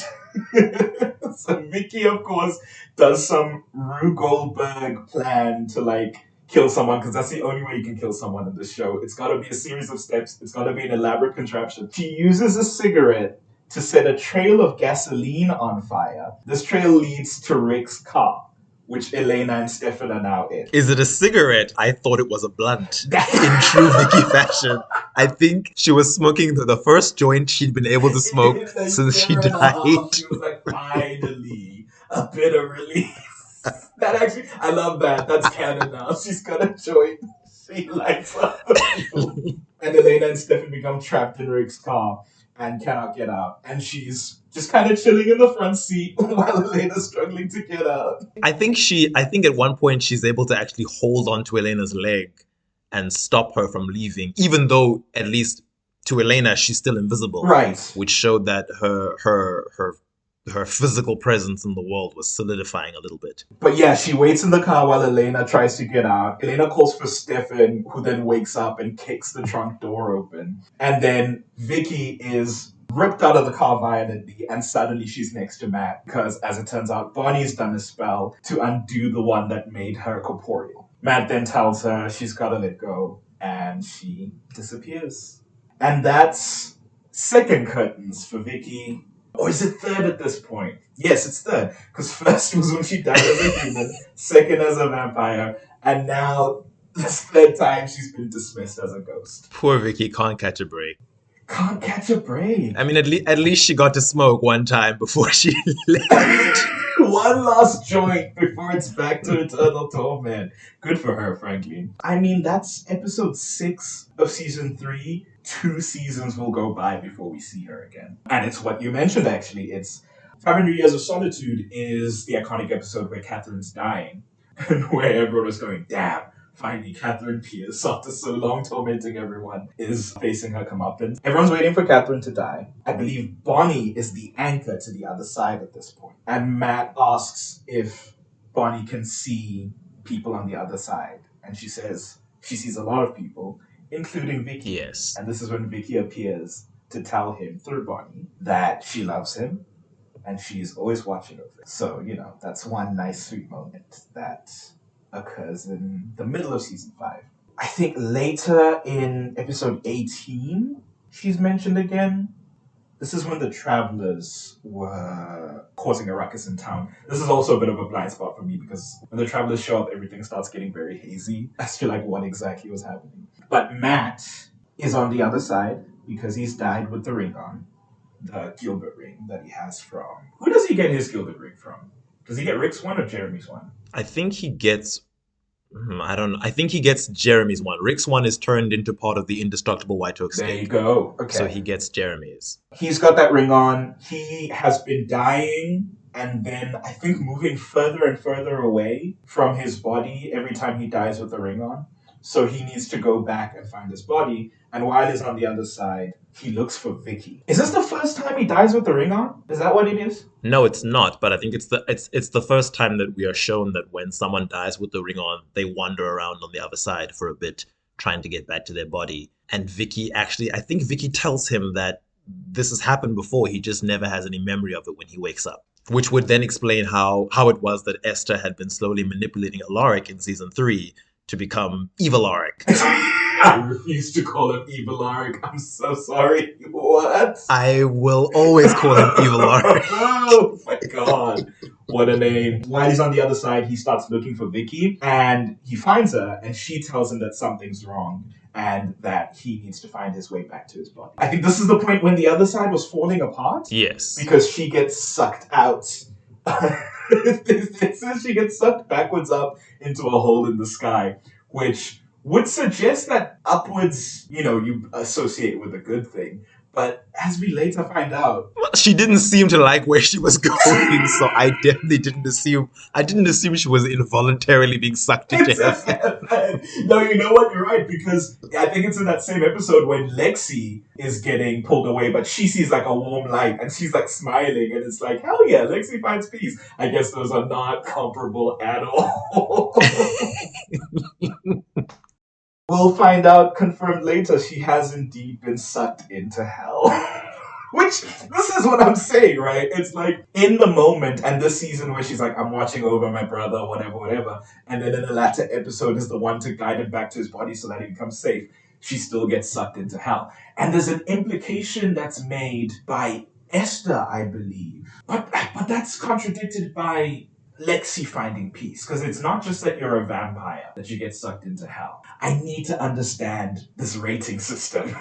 Speaker 5: So Vicky, of course, does some Rube Goldberg plan to, like, kill someone, because that's the only way you can kill someone in this show. It's got to be a series of steps. It's got to be an elaborate contraption. She uses a cigarette to set a trail of gasoline on fire. This trail leads to Rick's car, which Elena and Stefan are now in.
Speaker 6: Is it a cigarette? I thought it was a blunt. In true Vicky fashion. I think she was smoking the first joint she'd been able to smoke since she died.
Speaker 5: She was like, finally, a bit of relief. That actually, I love that. That's canon now. She's got a joint. She likes other people. And Elena and Stefan become trapped in Rick's car and cannot get out. And she's just kind of chilling in the front seat while Elena's struggling to get out.
Speaker 6: I think at one point she's able to actually hold onto Elena's leg and stop her from leaving, even though at least to Elena she's still invisible.
Speaker 5: Right.
Speaker 6: Which showed that her physical presence in the world was solidifying a little bit.
Speaker 5: But yeah, she waits in the car while Elena tries to get out. Elena calls for Stefan, who then wakes up and kicks the trunk door open. And then Vicky is ripped out of the car violently, and suddenly she's next to Matt, because as it turns out, Bonnie's done a spell to undo the one that made her corporeal. Matt then tells her she's gotta let go, and she disappears. And that's second curtains for Vicky. Or is it third at this point? Yes, it's third. Because first was when she died as a human, second as a vampire, and now this third time she's been dismissed as a ghost.
Speaker 6: Poor Vicky can't catch a break.
Speaker 5: Can't catch a break.
Speaker 6: I mean, at least she got to smoke one time before she left.
Speaker 5: One last joint before it's back to eternal torment. Good for her, frankly. I mean, that's episode 6 of season 3. 2 seasons will go by before we see her again. And it's what you mentioned, actually. It's 500 Years of Solitude is the iconic episode where Catherine's dying. And where everyone was going, damn, finally Catherine Pierce, after so long tormenting everyone, is facing her comeuppance. Everyone's waiting for Catherine to die. I believe Bonnie is the anchor to the other side at this point. And Matt asks if Bonnie can see people on the other side. And she says she sees a lot of people, including Vicki.
Speaker 6: Yes.
Speaker 5: And this is when Vicki appears to tell him through Bonnie that she loves him and she's always watching over him. So, that's one nice sweet moment that occurs in the middle of season 5. I think later in episode 18, she's mentioned again. This is when the travelers were causing a ruckus in town. This is also a bit of a blind spot for me because when the travelers show up, everything starts getting very hazy as to what exactly was happening. But Matt is on the other side because he's died with the ring on. The Gilbert ring that he has from... Who does he get his Gilbert ring from? Does he get Rick's one or Jeremy's one?
Speaker 6: I think he gets... I don't know. I think he gets Jeremy's one. Rick's one is turned into part of the indestructible White Oak
Speaker 5: There
Speaker 6: State.
Speaker 5: you go. Okay.
Speaker 6: So he gets Jeremy's.
Speaker 5: He's got that ring on. He has been dying and then I think moving further and further away from his body every time he dies with the ring on. So he needs to go back and find his body. And while he's on the other side, he looks for Vicki. Is this the first time he dies with the ring on? Is that what it is?
Speaker 6: No, it's not. But I think it's the first time that we are shown that when someone dies with the ring on, they wander around on the other side for a bit, trying to get back to their body. And Vicki I think Vicki tells him that this has happened before. He just never has any memory of it when he wakes up. Which would then explain how it was that Esther had been slowly manipulating Alaric in season 3 to become Evil Alaric.
Speaker 5: I refuse to call him Evil Alaric. I'm so sorry. What?
Speaker 6: I will always call him Evil Alaric.
Speaker 5: Oh my god. What a name. While he's on the other side, he starts looking for Vicki and he finds her and she tells him that something's wrong and that he needs to find his way back to his body. I think this is the point when the other side was falling apart.
Speaker 6: Yes.
Speaker 5: Because she gets sucked out. It says she gets sucked backwards up into a hole in the sky, which would suggest that upwards, you associate with a good thing. But as we later find out,
Speaker 6: she didn't seem to like where she was going, so I definitely didn't assume she was involuntarily being sucked into heaven.
Speaker 5: No, you know what? You're right, because I think it's in that same episode when Lexi is getting pulled away, but she sees a warm light and she's smiling, and it's hell yeah, Lexi finds peace. I guess those are not comparable at all. We'll find out, confirmed later, she has indeed been sucked into hell. Which, this is what I'm saying, right? It's in the moment, and this season where she's I'm watching over my brother, whatever, and then in the latter episode is the one to guide him back to his body so that he becomes safe, she still gets sucked into hell. And there's an implication that's made by Esther, I believe. But that's contradicted by Lexi finding peace, because it's not just that you're a vampire that you get sucked into hell. I need to understand this rating system.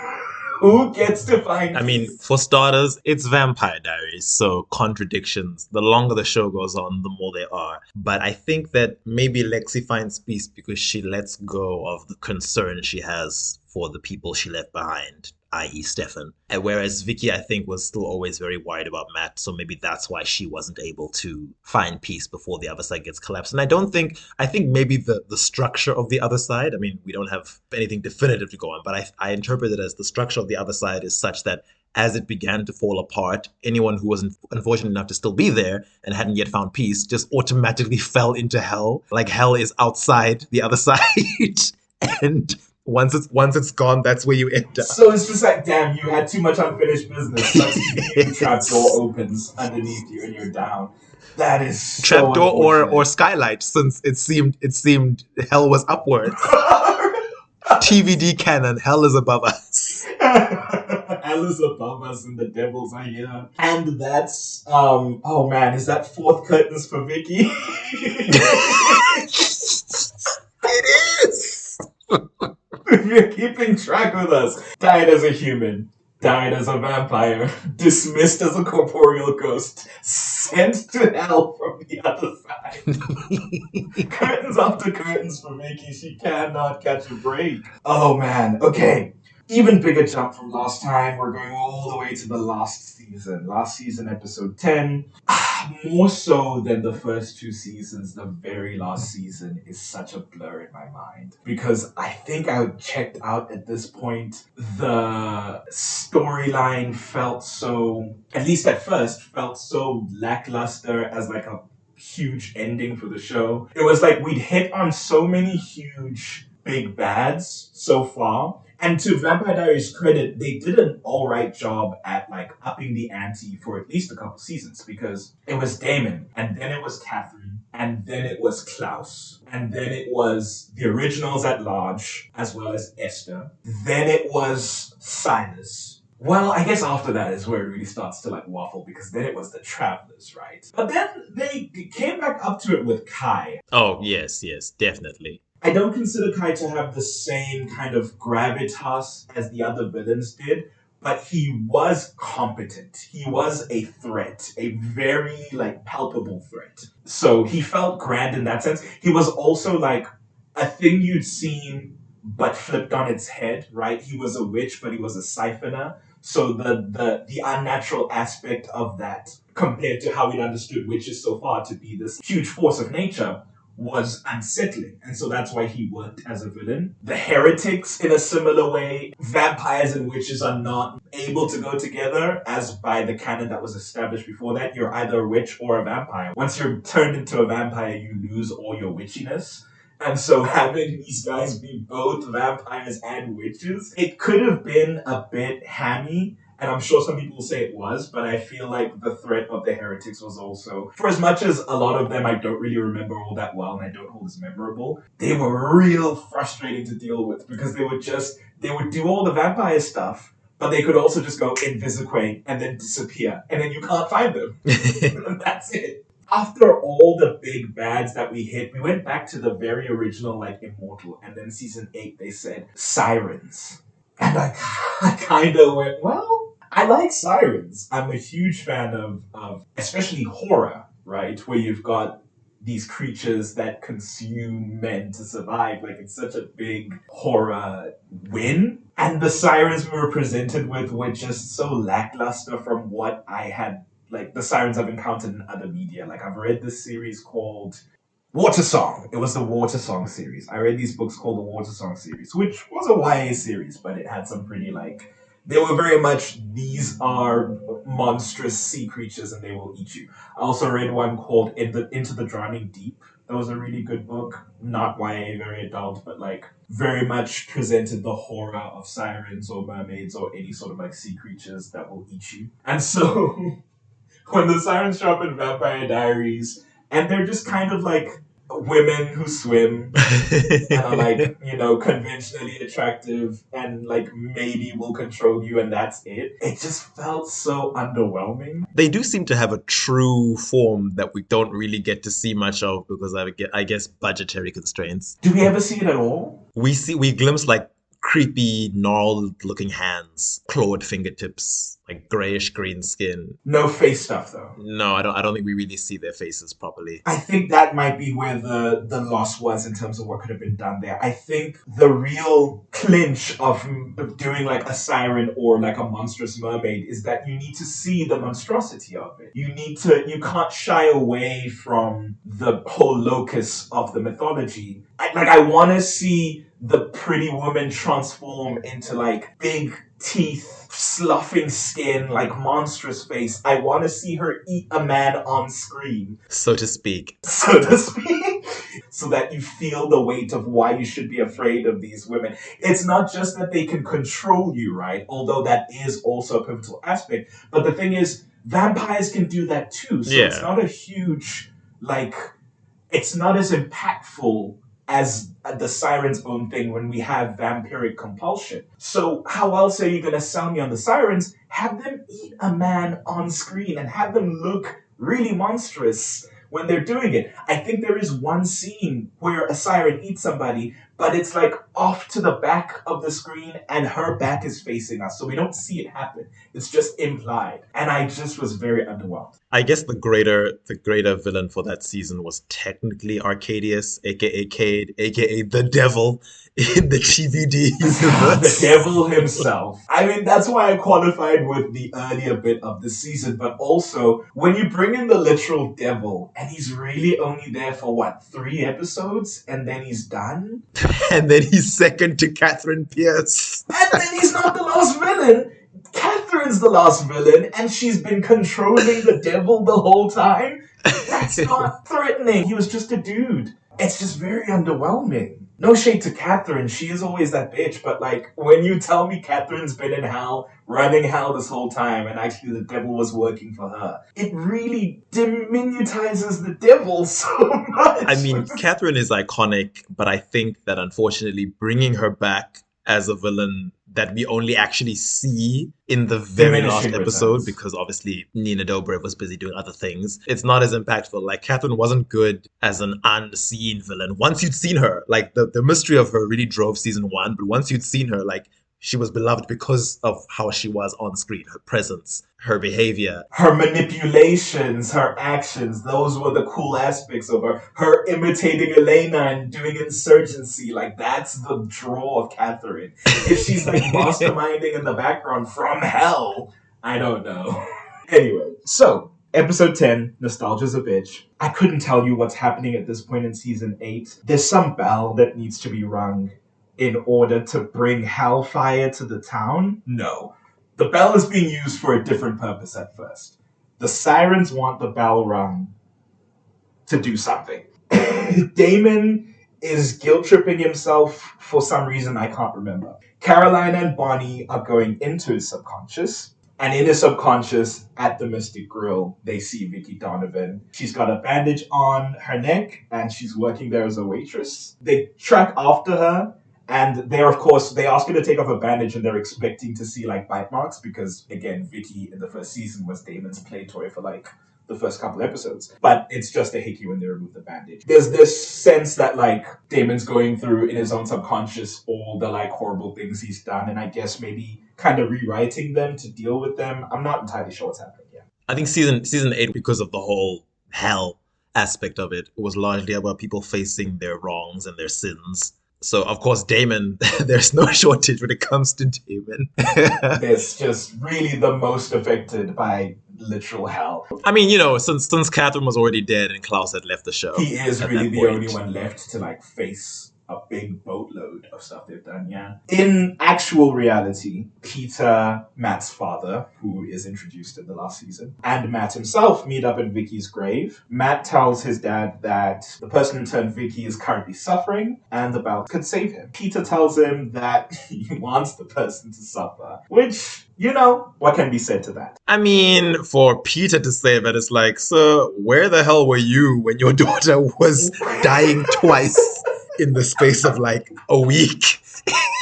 Speaker 5: Who gets to find peace?
Speaker 6: I mean, for starters, it's Vampire Diaries, so contradictions. The longer the show goes on, the more there are. But I think that maybe Lexi finds peace because she lets go of the concern she has for the people she left behind, i.e. Stefan. And whereas Vicki, I think, was still always very worried about Matt, so maybe that's why she wasn't able to find peace before the other side gets collapsed. And I think maybe the structure of the other side, I mean, we don't have anything definitive to go on, but I interpret it as the structure of the other side is such that as it began to fall apart, anyone who was unfortunate enough to still be there and hadn't yet found peace just automatically fell into hell. Hell is outside the other side. And once it's gone, that's where you end up.
Speaker 5: So it's just damn, you had too much unfinished business. The trapdoor opens underneath you and you're down. That is so
Speaker 6: trapdoor or skylight, since it seemed hell was upwards. TVD canon, hell is above us.
Speaker 5: Hell is above us and the devils are here. And that's oh man, is that fourth curtains for Vicki? It is. If you're keeping track with us, died as a human, died as a vampire, dismissed as a corporeal ghost, sent to hell from the other side. Curtains after curtains for Vicky. She cannot catch a break. Oh man. Okay. Even bigger jump from last time. We're going all the way to the last season. Last season, episode 10. More so than the first two seasons, the very last season is such a blur in my mind. Because I think I checked out at this point. The storyline felt so, at least at first, felt so lackluster as like a huge ending for the show. It was like we'd hit on so many huge big bads so far. And to Vampire Diaries' credit, they did an alright job at like upping the ante for at least a couple seasons because it was Damon, and then it was Catherine, and then it was Klaus, and then it was the originals at large, as well as Esther. Then it was Silas. Well, I guess after that is where it really starts to like waffle because then it was the Travelers, right? But then they came back up to it with Kai.
Speaker 6: Oh, yes, definitely.
Speaker 5: I don't consider Kai to have the same kind of gravitas as the other villains did, but he was competent. He was a threat, a very like palpable threat. So he felt grand in that sense. He was also like a thing you'd seen but flipped on its head, right? He was a witch, but he was a siphoner. So the unnatural aspect of that compared to how we'd understood witches so far to be this huge force of nature was unsettling, and so that's why he worked as a villain. The heretics, in a similar way, vampires and witches are not able to go together, as by the canon that was established before that. You're either a witch or a vampire. Once you're turned into a vampire, you lose all your witchiness. And so having these guys be both vampires and witches, it could have been a bit hammy. And I'm sure some people will say it was, but I feel like the threat of the heretics was also, for as much as a lot of them I don't really remember all that well and I don't hold as memorable, they were real frustrating to deal with because they would do all the vampire stuff, but they could also just go Invisiquate and then disappear, and then you can't find them. And that's it. After all the big bads that we hit, we went back to the very original, like, Immortal, and then season 8 they said, Sirens. And I kind of went, well, I like sirens. I'm a huge fan of especially horror, right? Where you've got these creatures that consume men to survive. Like, it's such a big horror win. And the sirens we were presented with were just so lackluster from what I had, like, the sirens I've encountered in other media. Like, I've read this series called Water Song. It was the Water Song series. I read these books called the Water Song series, which was a YA series, but it had some pretty, like, they were very much, these are monstrous sea creatures and they will eat you. I also read one called Into the Drowning Deep. That was a really good book. Not YA, very adult, but like very much presented the horror of sirens or mermaids or any sort of like sea creatures that will eat you. And so when the sirens show up in Vampire Diaries, and they're just kind of like women who swim and are like, you know, conventionally attractive and like maybe will control you and that's it. It just felt so underwhelming.
Speaker 6: They do seem to have a true form that we don't really get to see much of because I guess budgetary constraints.
Speaker 5: Do we ever see it at all?
Speaker 6: We glimpse like creepy, gnarled looking hands, clawed fingertips, like grayish green skin.
Speaker 5: No face stuff though.
Speaker 6: No, I don't think we really see their faces properly.
Speaker 5: I think that might be where the loss was in terms of what could have been done there. I think the real clinch of doing like a siren or like a monstrous mermaid is that you need to see the monstrosity of it. You can't shy away from the whole locus of the mythology. I want to see the pretty woman transform into like big teeth, sloughing skin, like monstrous face. I want to see her eat a man on screen.
Speaker 6: So to speak.
Speaker 5: So that you feel the weight of why you should be afraid of these women. It's not just that they can control you, right? Although that is also a pivotal aspect. But the thing is, vampires can do that too. So It's not a huge, like, it's not as impactful as the Sirens' own thing when we have vampiric compulsion. So how else are you going to sell me on the Sirens? Have them eat a man on screen and have them look really monstrous when they're doing it. I think there is one scene where a siren eats somebody, but it's like off to the back of the screen and her back is facing us. So we don't see it happen. It's just implied. And I just was very underwhelmed.
Speaker 6: I guess the greater villain for that season was technically Arcadius, aka Cade, aka the devil in the TVD
Speaker 5: The
Speaker 6: universe.
Speaker 5: devil himself. I mean, that's why I qualified with the earlier bit of the season, but also when you bring in the literal devil and he's really only there for what, 3 episodes and then he's done?
Speaker 6: And then he's second to Catherine Pierce.
Speaker 5: And then he's not the last villain. Catherine's the last villain, and she's been controlling the devil the whole time. That's not threatening. He was just a dude. It's just very underwhelming. No shade to Catherine. She is always that bitch, but like, when you tell me Catherine's been in hell, running hell this whole time, and actually the devil was working for her, it really diminutizes the devil so much.
Speaker 6: I mean, Catherine is iconic, but I think that unfortunately bringing her back as a villain that we only actually see in the very last
Speaker 5: Diminishing
Speaker 6: episode,
Speaker 5: returns.
Speaker 6: because obviously Nina Dobrev was busy doing other things. It's not as impactful. Like, Catherine wasn't good as an unseen villain. Once you'd seen her, like, the mystery of her really drove season 1, but once you'd seen her, like, she was beloved because of how she was on screen, her presence, her behavior.
Speaker 5: Her manipulations, her actions, those were the cool aspects of her. Her imitating Elena and doing insurgency, like, that's the draw of Catherine. If she's like masterminding in the background from hell, I don't know. Anyway, so episode 10, Nostalgia's a Bitch. I couldn't tell you what's happening at this point in season 8. There's some bell that needs to be rung in order to bring hellfire to the town? No. The bell is being used for a different purpose at first. The sirens want the bell rung to do something. Damon is guilt-tripping himself for some reason I can't remember. Carolina and Bonnie are going into his subconscious. And in his subconscious, at the Mystic Grill, they see Vicki Donovan. She's got a bandage on her neck, and she's working there as a waitress. They track after her, and they're, of course, they ask her to take off a bandage, and they're expecting to see, like, bite marks, because, again, Vicki in the first season was Damon's play toy for, like, the first couple episodes. But it's just a hickey when they remove the bandage. There's this sense that, like, Damon's going through in his own subconscious all the, like, horrible things he's done, and I guess maybe kind of rewriting them to deal with them. I'm not entirely sure what's happening yet.
Speaker 6: I think season 8, because of the whole hell aspect of it, was largely about people facing their wrongs and their sins. So, of course, Damon, there's no shortage when it comes to Damon.
Speaker 5: It's just really the most affected by literal hell.
Speaker 6: I mean, you know, since Catherine was already dead and Klaus had left the show.
Speaker 5: He is
Speaker 6: at
Speaker 5: really
Speaker 6: that
Speaker 5: the
Speaker 6: point.
Speaker 5: only one left to, like, face a big boatload of stuff they've done, yeah. In actual reality, Peter, Matt's father, who is introduced in the last season, and Matt himself meet up in Vicky's grave. Matt tells his dad that the person who turned Vicky is currently suffering and the bell could save him. Peter tells him that he wants the person to suffer, which, you know, what can be said to that?
Speaker 6: I mean, for Peter to say that, it's like, sir, where the hell were you when your daughter was dying twice in the space of like a week?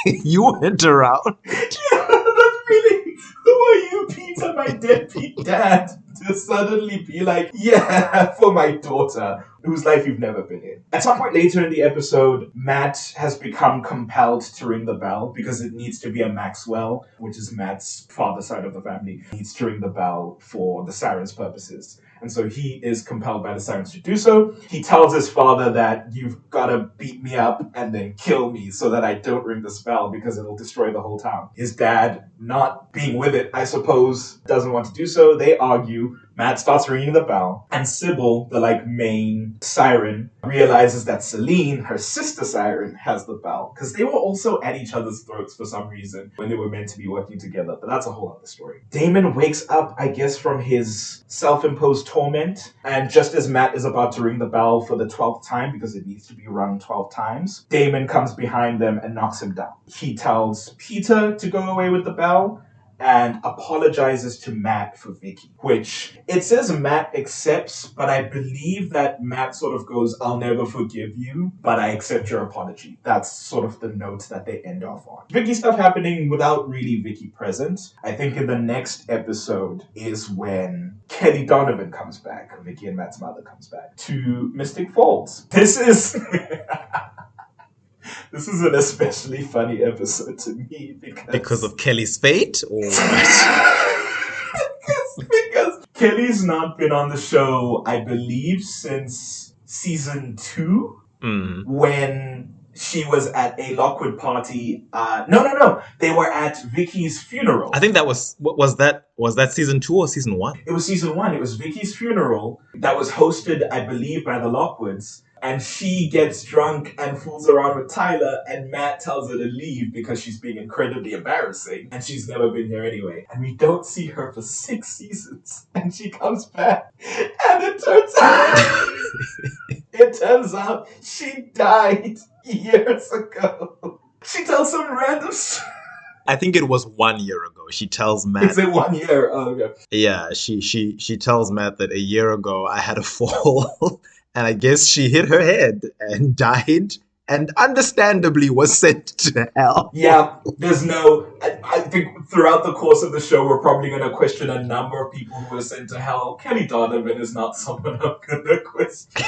Speaker 6: You went around.
Speaker 5: Yeah, that's really, who are you, Peter, my deadbeat dad, to suddenly be like, yeah, for my daughter, whose life you've never been in. At some point later in the episode, Matt has become compelled to ring the bell because it needs to be a Maxwell, which is Matt's father's side of the family, needs to ring the bell for the sirens' purposes. And so he is compelled by the sirens to do so. He tells his father that you've got to beat me up and then kill me so that I don't ring this bell because it'll destroy the whole town. His dad, not being with it, I suppose, doesn't want to do so. They argue. Matt starts ringing the bell, and Sybil, the like main siren, realizes that Celine, her sister siren, has the bell, because they were also at each other's throats for some reason when they were meant to be working together, but that's a whole other story. Damon wakes up, I guess, from his self-imposed torment, and just as Matt is about to ring the bell for the 12th time, because it needs to be rung 12 times, Damon comes behind them and knocks him down. He tells Peter to go away with the bell, and apologizes to Matt for Vicky, which it says Matt accepts, but I believe that Matt sort of goes, I'll never forgive you, but I accept your apology. That's sort of the note that they end off on. Vicky stuff happening without really Vicky present. I think in the next episode is when Kelly Donovan comes back, Vicky and Matt's mother comes back, to Mystic Falls. This is This is an especially funny episode to me
Speaker 6: Because of Kelly's fate, or what?
Speaker 5: because Kelly's not been on the show, I believe, since season 2, when she was at a Lockwood party. No. They were at Vicky's funeral.
Speaker 6: I think that was that season 2 or season 1?
Speaker 5: It was season 1. It was Vicky's funeral that was hosted, I believe, by the Lockwoods. And she gets drunk and fools around with Tyler, and Matt tells her to leave because she's being incredibly embarrassing, and she's never been here anyway. And we don't see her for 6 seasons, and she comes back, and it turns out she died years ago. She tells some random story.
Speaker 6: I think it was 1 year ago. She tells Matt.
Speaker 5: Is it 1 year? Oh, okay.
Speaker 6: Yeah, she tells Matt that a year ago I had a fall, and I guess she hit her head and died, and understandably was sent to hell.
Speaker 5: Yeah, there's no... I think throughout the course of the show, we're probably going to question a number of people who were sent to hell. Kelly Donovan is not someone I'm going to question.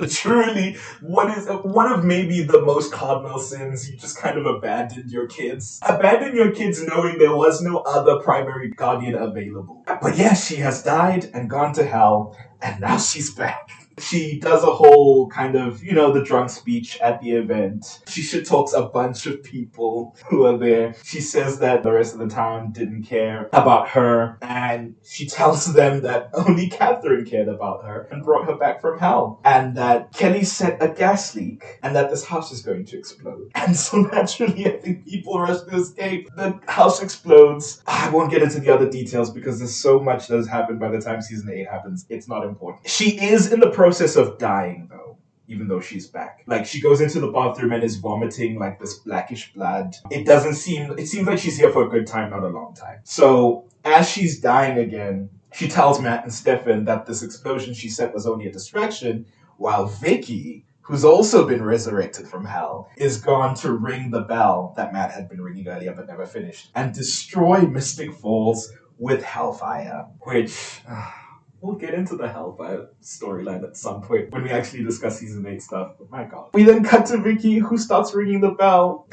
Speaker 5: Truly, one of maybe the most cardinal sins, you just kind of abandoned your kids. Abandon your kids knowing there was no other primary guardian available. But yeah, she has died and gone to hell, and now she's back. She does a whole kind of, the drunk speech at the event. She shit talks a bunch of people who are there. She says that the rest of the town didn't care about her, and she tells them that only Catherine cared about her and brought her back from hell, and that Kelly set a gas leak, and that this house is going to explode. And so naturally, I think people rush to escape. The house explodes. I won't get into the other details because there's so much that has happened by the time season 8 happens. It's not important. She is in the process of dying, though, even though she's back. Like, she goes into the bathroom and is vomiting like this blackish blood. It seems like she's here for a good time, not a long time. So as she's dying again, she tells Matt and Stefan that this explosion she set was only a distraction, while Vicki, who's also been resurrected from hell, is gone to ring the bell that Matt had been ringing earlier but never finished, and destroy Mystic Falls with hellfire, which... We'll get into the Hellfire storyline at some point when we actually discuss season 8 stuff, but my god. We then cut to Vicki, who starts ringing the bell,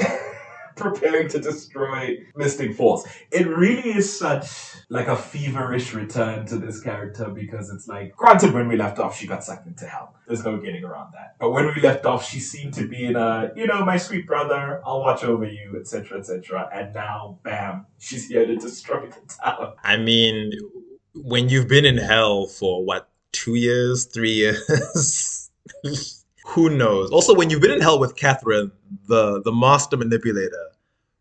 Speaker 5: preparing to destroy Mystic Falls. It really is such like a feverish return to this character, because it's like, granted, when we left off, she got sucked into hell. There's no getting around that. But when we left off, she seemed to be in a, my sweet brother, I'll watch over you, etc., etc. And now, bam, she's here to destroy the town.
Speaker 6: I mean... When you've been in hell for, 2 years, 3 years? Who knows? Also, when you've been in hell with Catherine, the master manipulator,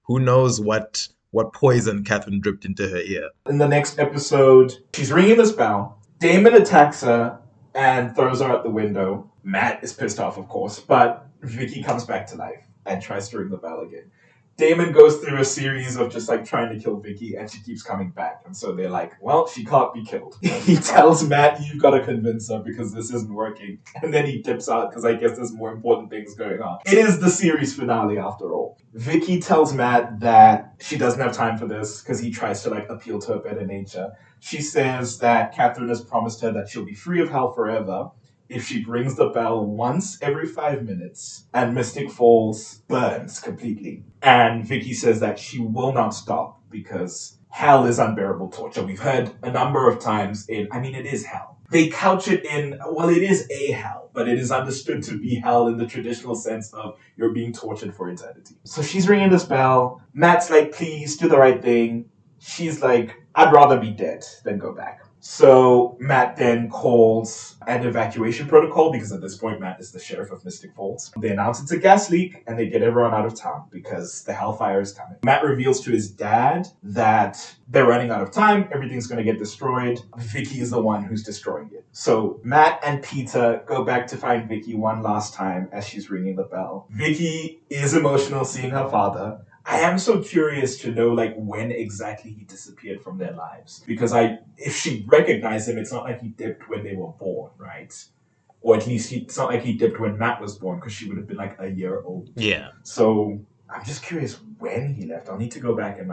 Speaker 6: who knows what poison Catherine dripped into her ear?
Speaker 5: In the next episode, she's ringing this bell. Damon attacks her and throws her out the window. Matt is pissed off, of course, but Vicki comes back to life and tries to ring the bell again. Damon goes through a series of just trying to kill Vicki, and she keeps coming back. And so they're like, well, she can't be killed. He tells Matt, you've got to convince her because this isn't working. And then he dips out because I guess there's more important things going on. It is the series finale after all. Vicki tells Matt that she doesn't have time for this because he tries to appeal to her better nature. She says that Catherine has promised her that she'll be free of hell forever if she rings the bell once every 5 minutes and Mystic Falls burns completely. And Vicki says that she will not stop because hell is unbearable torture. We've heard a number of times it is hell. They couch it in, it is a hell, but it is understood to be hell in the traditional sense of you're being tortured for eternity. So she's ringing this bell. Matt's like, please do the right thing. She's like, I'd rather be dead than go back. So Matt then calls an evacuation protocol because at this point Matt is the sheriff of Mystic Falls. They announce it's a gas leak and they get everyone out of town because the hellfire is coming. Matt reveals to his dad that they're running out of time, everything's going to get destroyed. Vicki is the one who's destroying it. So Matt and Peter go back to find Vicki one last time as she's ringing the bell. Vicki is emotional seeing her father. I am so curious to know when exactly he disappeared from their lives. Because if she recognized him, it's not like he dipped when they were born, right? Or at least it's not like he dipped when Matt was born, because she would have been a year old.
Speaker 6: Yeah.
Speaker 5: So I'm just curious when he left. I'll need to go back and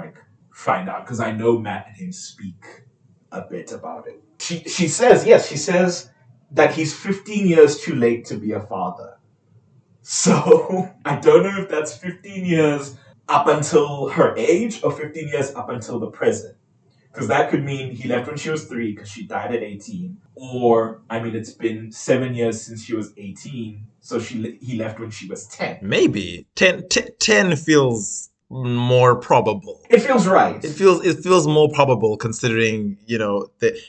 Speaker 5: find out, because I know Matt and him speak a bit about it. She says that he's 15 years too late to be a father. So I don't know if that's 15 years up until her age or 15 years up until the present. Because that could mean he left when she was 3 because she died at 18. Or, I mean, it's been 7 years since she was 18, so he left when she was 10.
Speaker 6: Maybe 10 feels more probable.
Speaker 5: It feels right.
Speaker 6: It feels more probable considering,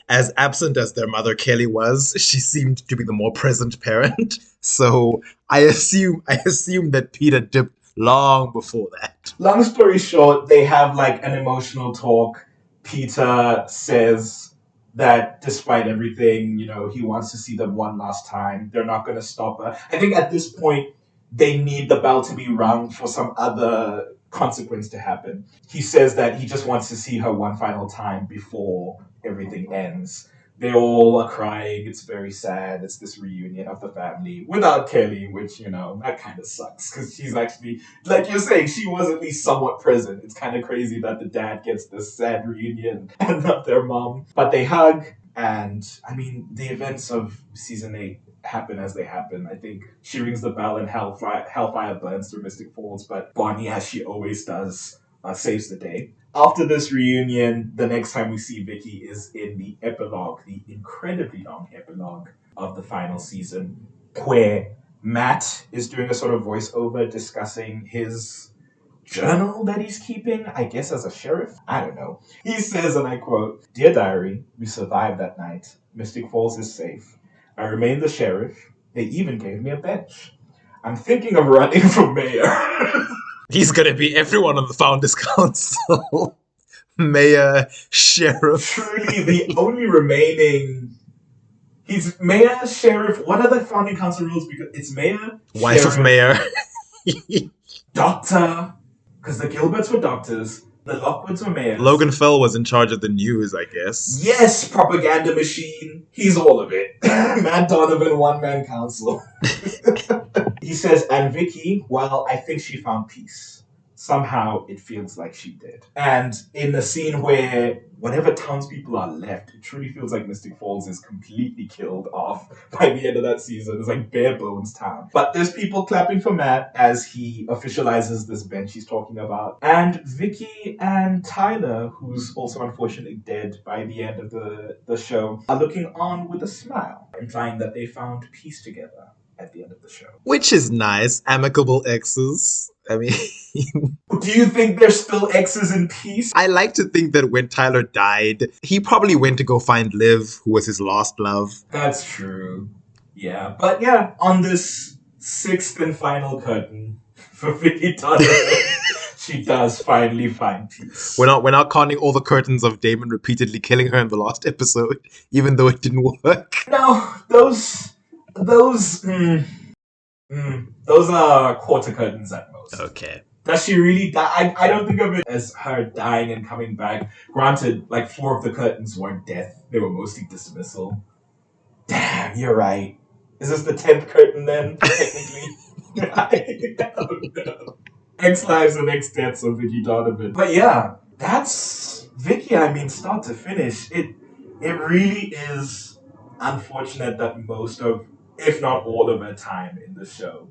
Speaker 6: as absent as their mother Kelly was, she seemed to be the more present parent. So I assume that Peter dipped long before that.
Speaker 5: Long story short, they have like an emotional talk. Peter says that despite everything, he wants to see them one last time. They're not going to stop her. I think at this point, they need the bell to be rung for some other consequence to happen. He says that he just wants to see her one final time before everything ends. They all are crying. It's very sad. It's this reunion of the family without Kelly, which, that kind of sucks because she's actually, like you're saying, she was at least somewhat present. It's kind of crazy that the dad gets this sad reunion and not their mom. But they hug, and I mean, the events of season 8 happen as they happen. I think she rings the bell and Hellfire burns through Mystic Falls, but Bonnie, as she always does, saves the day. After this reunion, the next time we see Vicki is in the epilogue, the incredibly long epilogue of the final season, where Matt is doing a sort of voiceover discussing his journal that he's keeping, I guess as a sheriff? I don't know. He says, and I quote, "Dear Diary, we survived that night. Mystic Falls is safe. I remained the sheriff. They even gave me a bench. I'm thinking of running for mayor."
Speaker 6: He's gonna be everyone on the Founders Council. Mayor, sheriff.
Speaker 5: Truly the only remaining... He's mayor, sheriff. What are the founding council rules? Because it's mayor,
Speaker 6: Wife
Speaker 5: sheriff,
Speaker 6: of mayor.
Speaker 5: doctor, because the Gilberts were doctors, the Lockwoods were mayors.
Speaker 6: Logan Fell was in charge of the news, I guess.
Speaker 5: Yes, propaganda machine. He's all of it. Matt Donovan, one-man council. He says, and Vicki, well, I think she found peace. Somehow it feels like she did. And in the scene where whatever townspeople are left, it truly feels like Mystic Falls is completely killed off by the end of that season. It's like bare bones town. But there's people clapping for Matt as he officializes this bench he's talking about. And Vicki and Tyler, who's also unfortunately dead by the end of the show, are looking on with a smile, implying that they found peace together at the end of the show.
Speaker 6: Which is nice. Amicable exes. I mean...
Speaker 5: Do you think there's still exes in peace?
Speaker 6: I like to think that when Tyler died, he probably went to go find Liv, who was his lost love.
Speaker 5: That's true. Yeah. But yeah, on this 6th and final curtain for Vicki Donovan, she does finally find peace.
Speaker 6: We're not counting all the curtains of Damon repeatedly killing her in the last episode, even though it didn't work.
Speaker 5: No, those are quarter curtains at most.
Speaker 6: Okay.
Speaker 5: Does she really die? I don't think of it as her dying and coming back. Granted, like 4 of the curtains weren't death. They were mostly dismissal. Damn, you're right. Is this the 10th curtain then, technically? I don't know. X lives and X deaths of Vicki Donovan. But yeah, that's Vicki, I mean, start to finish. It really is unfortunate that most of, if not all of her time in the show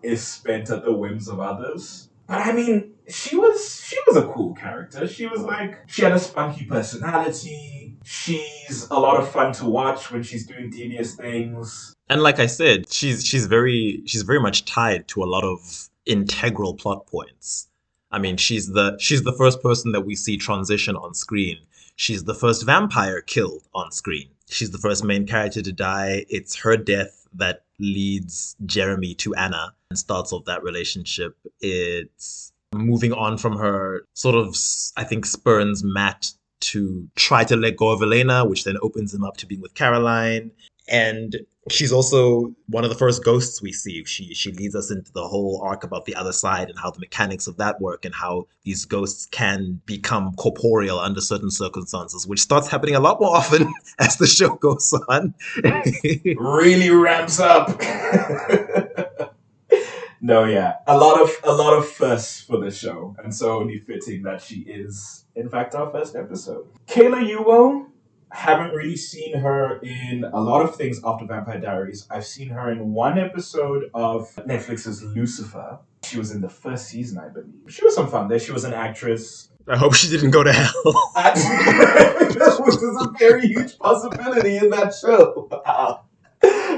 Speaker 5: is spent at the whims of others. But I mean, she was a cool character. She had a spunky personality. She's a lot of fun to watch when she's doing devious things.
Speaker 6: And like I said, she's very much tied to a lot of integral plot points. I mean, she's the first person that we see transition on screen. She's the first vampire killed on screen. She's the first main character to die. It's her death that leads Jeremy to Anna and starts off that relationship. It's moving on from her, sort of, I think, spurns Matt to try to let go of Elena, which then opens him up to being with Caroline. And she's also one of the first ghosts we see. She leads us into the whole arc about the other side and how the mechanics of that work and how these ghosts can become corporeal under certain circumstances, which starts happening a lot more often as the show goes on.
Speaker 5: Really ramps up. No, yeah. A lot of firsts for the show, and so only fitting that she is, in fact, our first episode. Kayla Yuo, Haven't really seen her in a lot of things after Vampire Diaries. I've seen her in one episode of Netflix's Lucifer. She was in the first season, I believe. She was some fun there. She was an actress.
Speaker 6: I hope she didn't go to hell.
Speaker 5: Which is a very huge possibility in that show.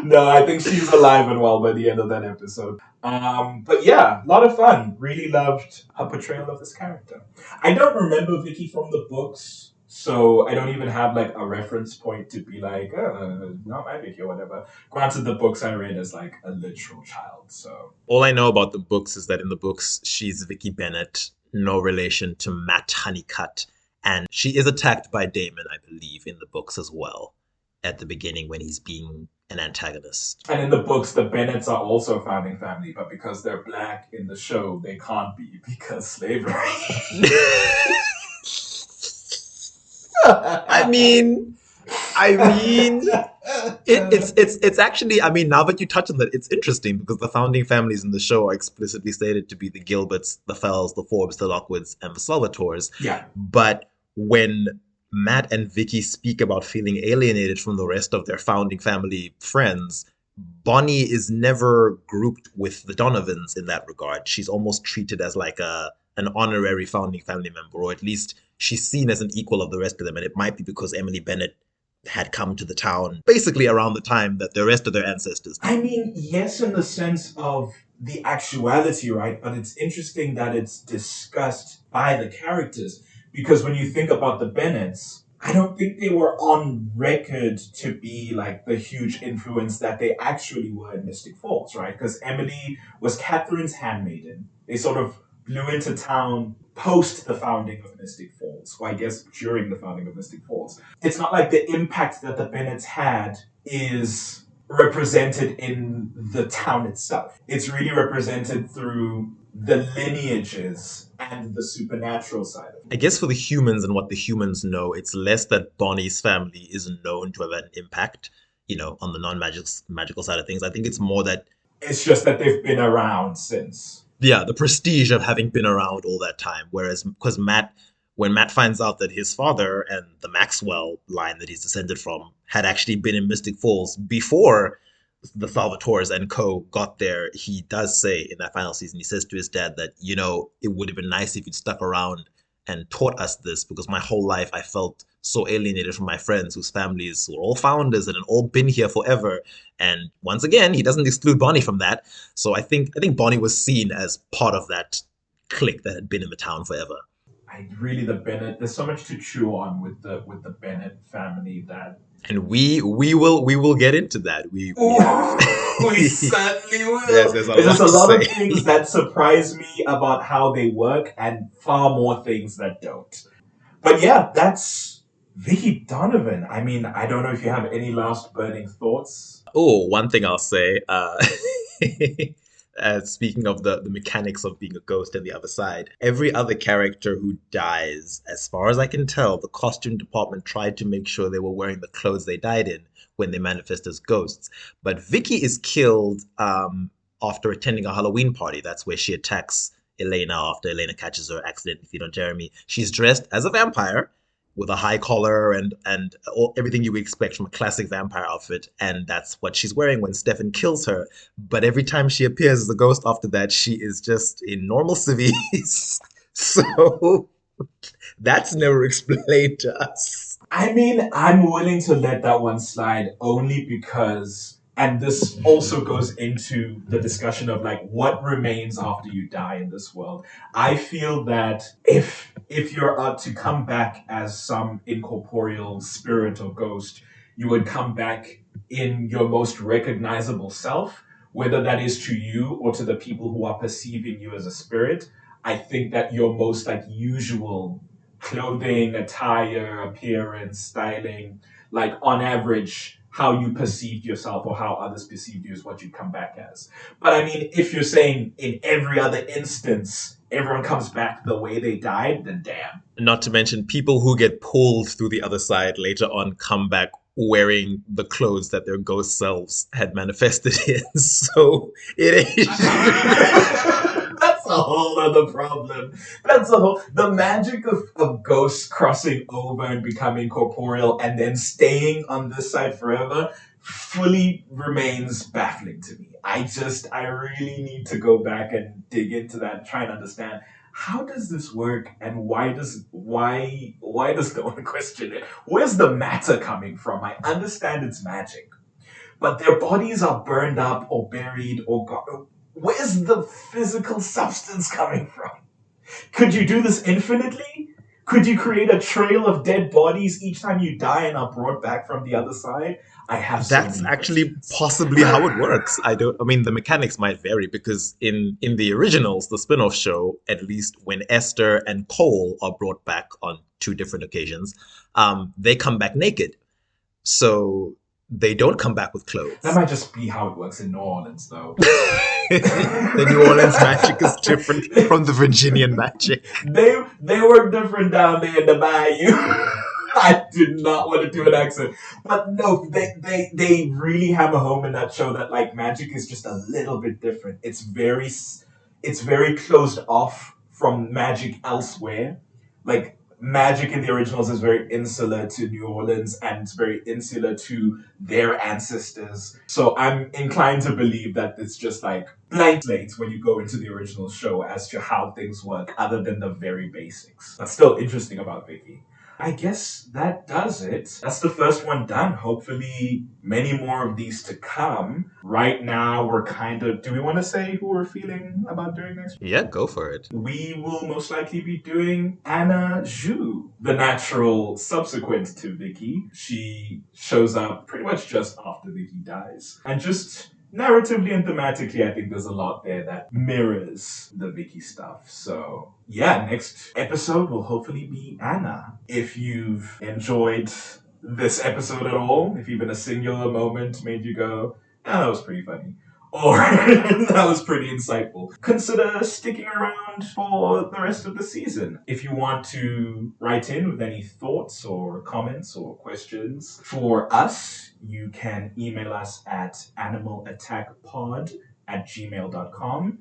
Speaker 5: No, I think she's alive and well by the end of that episode. But yeah, a lot of fun. Really loved her portrayal of this character. I don't remember Vicky from the books, so I don't even have like a reference point to be like, not my Vicky or whatever. Granted, the books I read as like a literal child, so.
Speaker 6: All I know about the books is that in the books, she's Vicky Bennett, no relation to Matt Honeycutt. And she is attacked by Damon, I believe, in the books as well, at the beginning when he's being an antagonist.
Speaker 5: And in the books, the Bennetts are also a founding family, but because they're black in the show, they can't be because slavery.
Speaker 6: I mean, it's actually, I mean, now that you touch on that, it's interesting because the founding families in the show are explicitly stated to be the Gilberts, the Fells, the Forbes, the Lockwoods, and the Salvatores.
Speaker 5: Yeah.
Speaker 6: But when Matt and Vicky speak about feeling alienated from the rest of their founding family friends, Bonnie is never grouped with the Donovans in that regard. She's almost treated as like an honorary founding family member, or at least she's seen as an equal of the rest of them. And it might be because Emily Bennett had come to the town basically around the time that the rest of their ancestors did.
Speaker 5: I mean, yes, in the sense of the actuality, right? But it's interesting that it's discussed by the characters. Because when you think about the Bennetts, I don't think they were on record to be like the huge influence that they actually were in Mystic Falls, right? Because Emily was Catherine's handmaiden. They sort of blew into town post the founding of Mystic Falls, or I guess during the founding of Mystic Falls. It's not like the impact that the Bennetts had is represented in the town itself. It's really represented through the lineages and the supernatural side of it.
Speaker 6: I guess for the humans and what the humans know, it's less that Bonnie's family is known to have an impact, on the non-magical side of things. I think it's more that
Speaker 5: it's just that they've been around since.
Speaker 6: Yeah, the prestige of having been around all that time. Whereas, because when Matt finds out that his father and the Maxwell line that he's descended from had actually been in Mystic Falls before the Salvatores and co got there, he does say in that final season, he says to his dad that, it would have been nice if you'd stuck around and taught us this, because my whole life I felt so alienated from my friends whose families were all founders and had all been here forever. And once again, he doesn't exclude Bonnie from that. So I think Bonnie was seen as part of that clique that had been in the town forever.
Speaker 5: The Bennett, there's so much to chew on with the Bennett family that.
Speaker 6: And we will get into that.
Speaker 5: We certainly will.
Speaker 6: Yes, there's a
Speaker 5: lot of things that surprise me about how they work, and far more things that don't. But yeah, that's Vicki Donovan. I mean, I don't know if you have any last burning thoughts.
Speaker 6: Oh, one thing I'll say. Speaking of the mechanics of being a ghost and the other side, every other character who dies, as far as I can tell, the costume department tried to make sure they were wearing the clothes they died in when they manifest as ghosts. But Vicky is killed after attending a Halloween party. That's where she attacks Elena after Elena catches her accidentally feet on Jeremy. She's dressed as a vampire with a high collar and everything you would expect from a classic vampire outfit. And that's what she's wearing when Stefan kills her. But every time she appears as a ghost after that, she is just in normal civvies. So that's never explained to us.
Speaker 5: I mean, I'm willing to let that one slide only because, and this also goes into the discussion of like what remains after you die in this world. I feel that if you're to come back as some incorporeal spirit or ghost, you would come back in your most recognizable self, whether that is to you or to the people who are perceiving you as a spirit. I think that your most like usual clothing, attire, appearance, styling, like on average, how you perceived yourself or how others perceived you is what you come back as. But I mean, if you're saying in every other instance, everyone comes back the way they died, then damn.
Speaker 6: Not to mention people who get pulled through the other side later on come back wearing the clothes that their ghost selves had manifested in. So it ain't.
Speaker 5: That's a whole other problem. That's a whole the magic of ghosts crossing over and becoming corporeal and then staying on this side forever fully remains baffling to me. I really need to go back and dig into that and try and understand how does this work and why does no one question it? Where's the matter coming from? I understand it's magic, but their bodies are burned up or buried or where's the physical substance coming from? Could you do this infinitely? Could you create a trail of dead bodies each time you die and are brought back from the other side? I have so
Speaker 6: That's
Speaker 5: many
Speaker 6: actually
Speaker 5: questions.
Speaker 6: possibly how it works. I mean, the mechanics might vary because in the originals, the spin-off show, at least when Esther and Cole are brought back on two different occasions, they come back naked. So they don't come back with clothes.
Speaker 5: That might just be how it works in New Orleans, though.
Speaker 6: The New Orleans magic is different from the Virginian magic.
Speaker 5: They were different down there in the bayou. I did not want to do an accent, but no, they really hammer home in that show that like magic is just a little bit different. It's very closed off from magic elsewhere. Like magic in the originals is very insular to New Orleans and it's very insular to their ancestors. So I'm inclined to believe that it's just like blank slate when you go into the original show as to how things work, other than the very basics. That's still interesting about Vicki. I guess that does it. That's the first one done. Hopefully, many more of these to come. Right now, we're kind of... Do we want to say who we're feeling about doing next?
Speaker 6: Yeah, go for it.
Speaker 5: We will most likely be doing Anna Zhu, the natural subsequent to Vicki. She shows up pretty much just after Vicki dies. And just... narratively and thematically, I think there's a lot there that mirrors the Vicki stuff. So, yeah, next episode will hopefully be Anna. If you've enjoyed this episode at all, if even a singular moment made you go, oh, that was pretty funny, or that was pretty insightful, consider sticking around for the rest of the season. If you want to write in with any thoughts or comments or questions for us, you can email us at animalattackpod@gmail.com,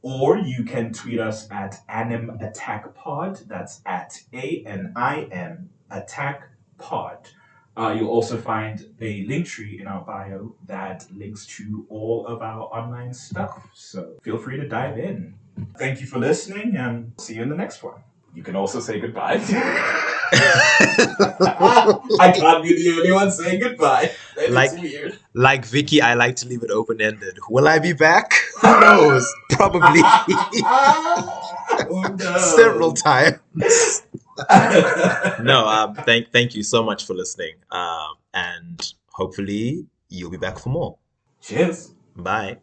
Speaker 5: or you can tweet us at animattackpod. That's at ANIM attack pod. You'll also find a link tree in our bio that links to all of our online stuff. So feel free to dive in. Thank you for listening and see you in the next one. You can also say goodbye. I can't be the only one saying goodbye. That's weird.
Speaker 6: Like Vicki, I like to leave it open-ended. Will I be back? Who knows? Probably.
Speaker 5: Oh, no.
Speaker 6: Several times. No, thank you so much for listening. And hopefully you'll be back for more.
Speaker 5: Cheers.
Speaker 6: Bye.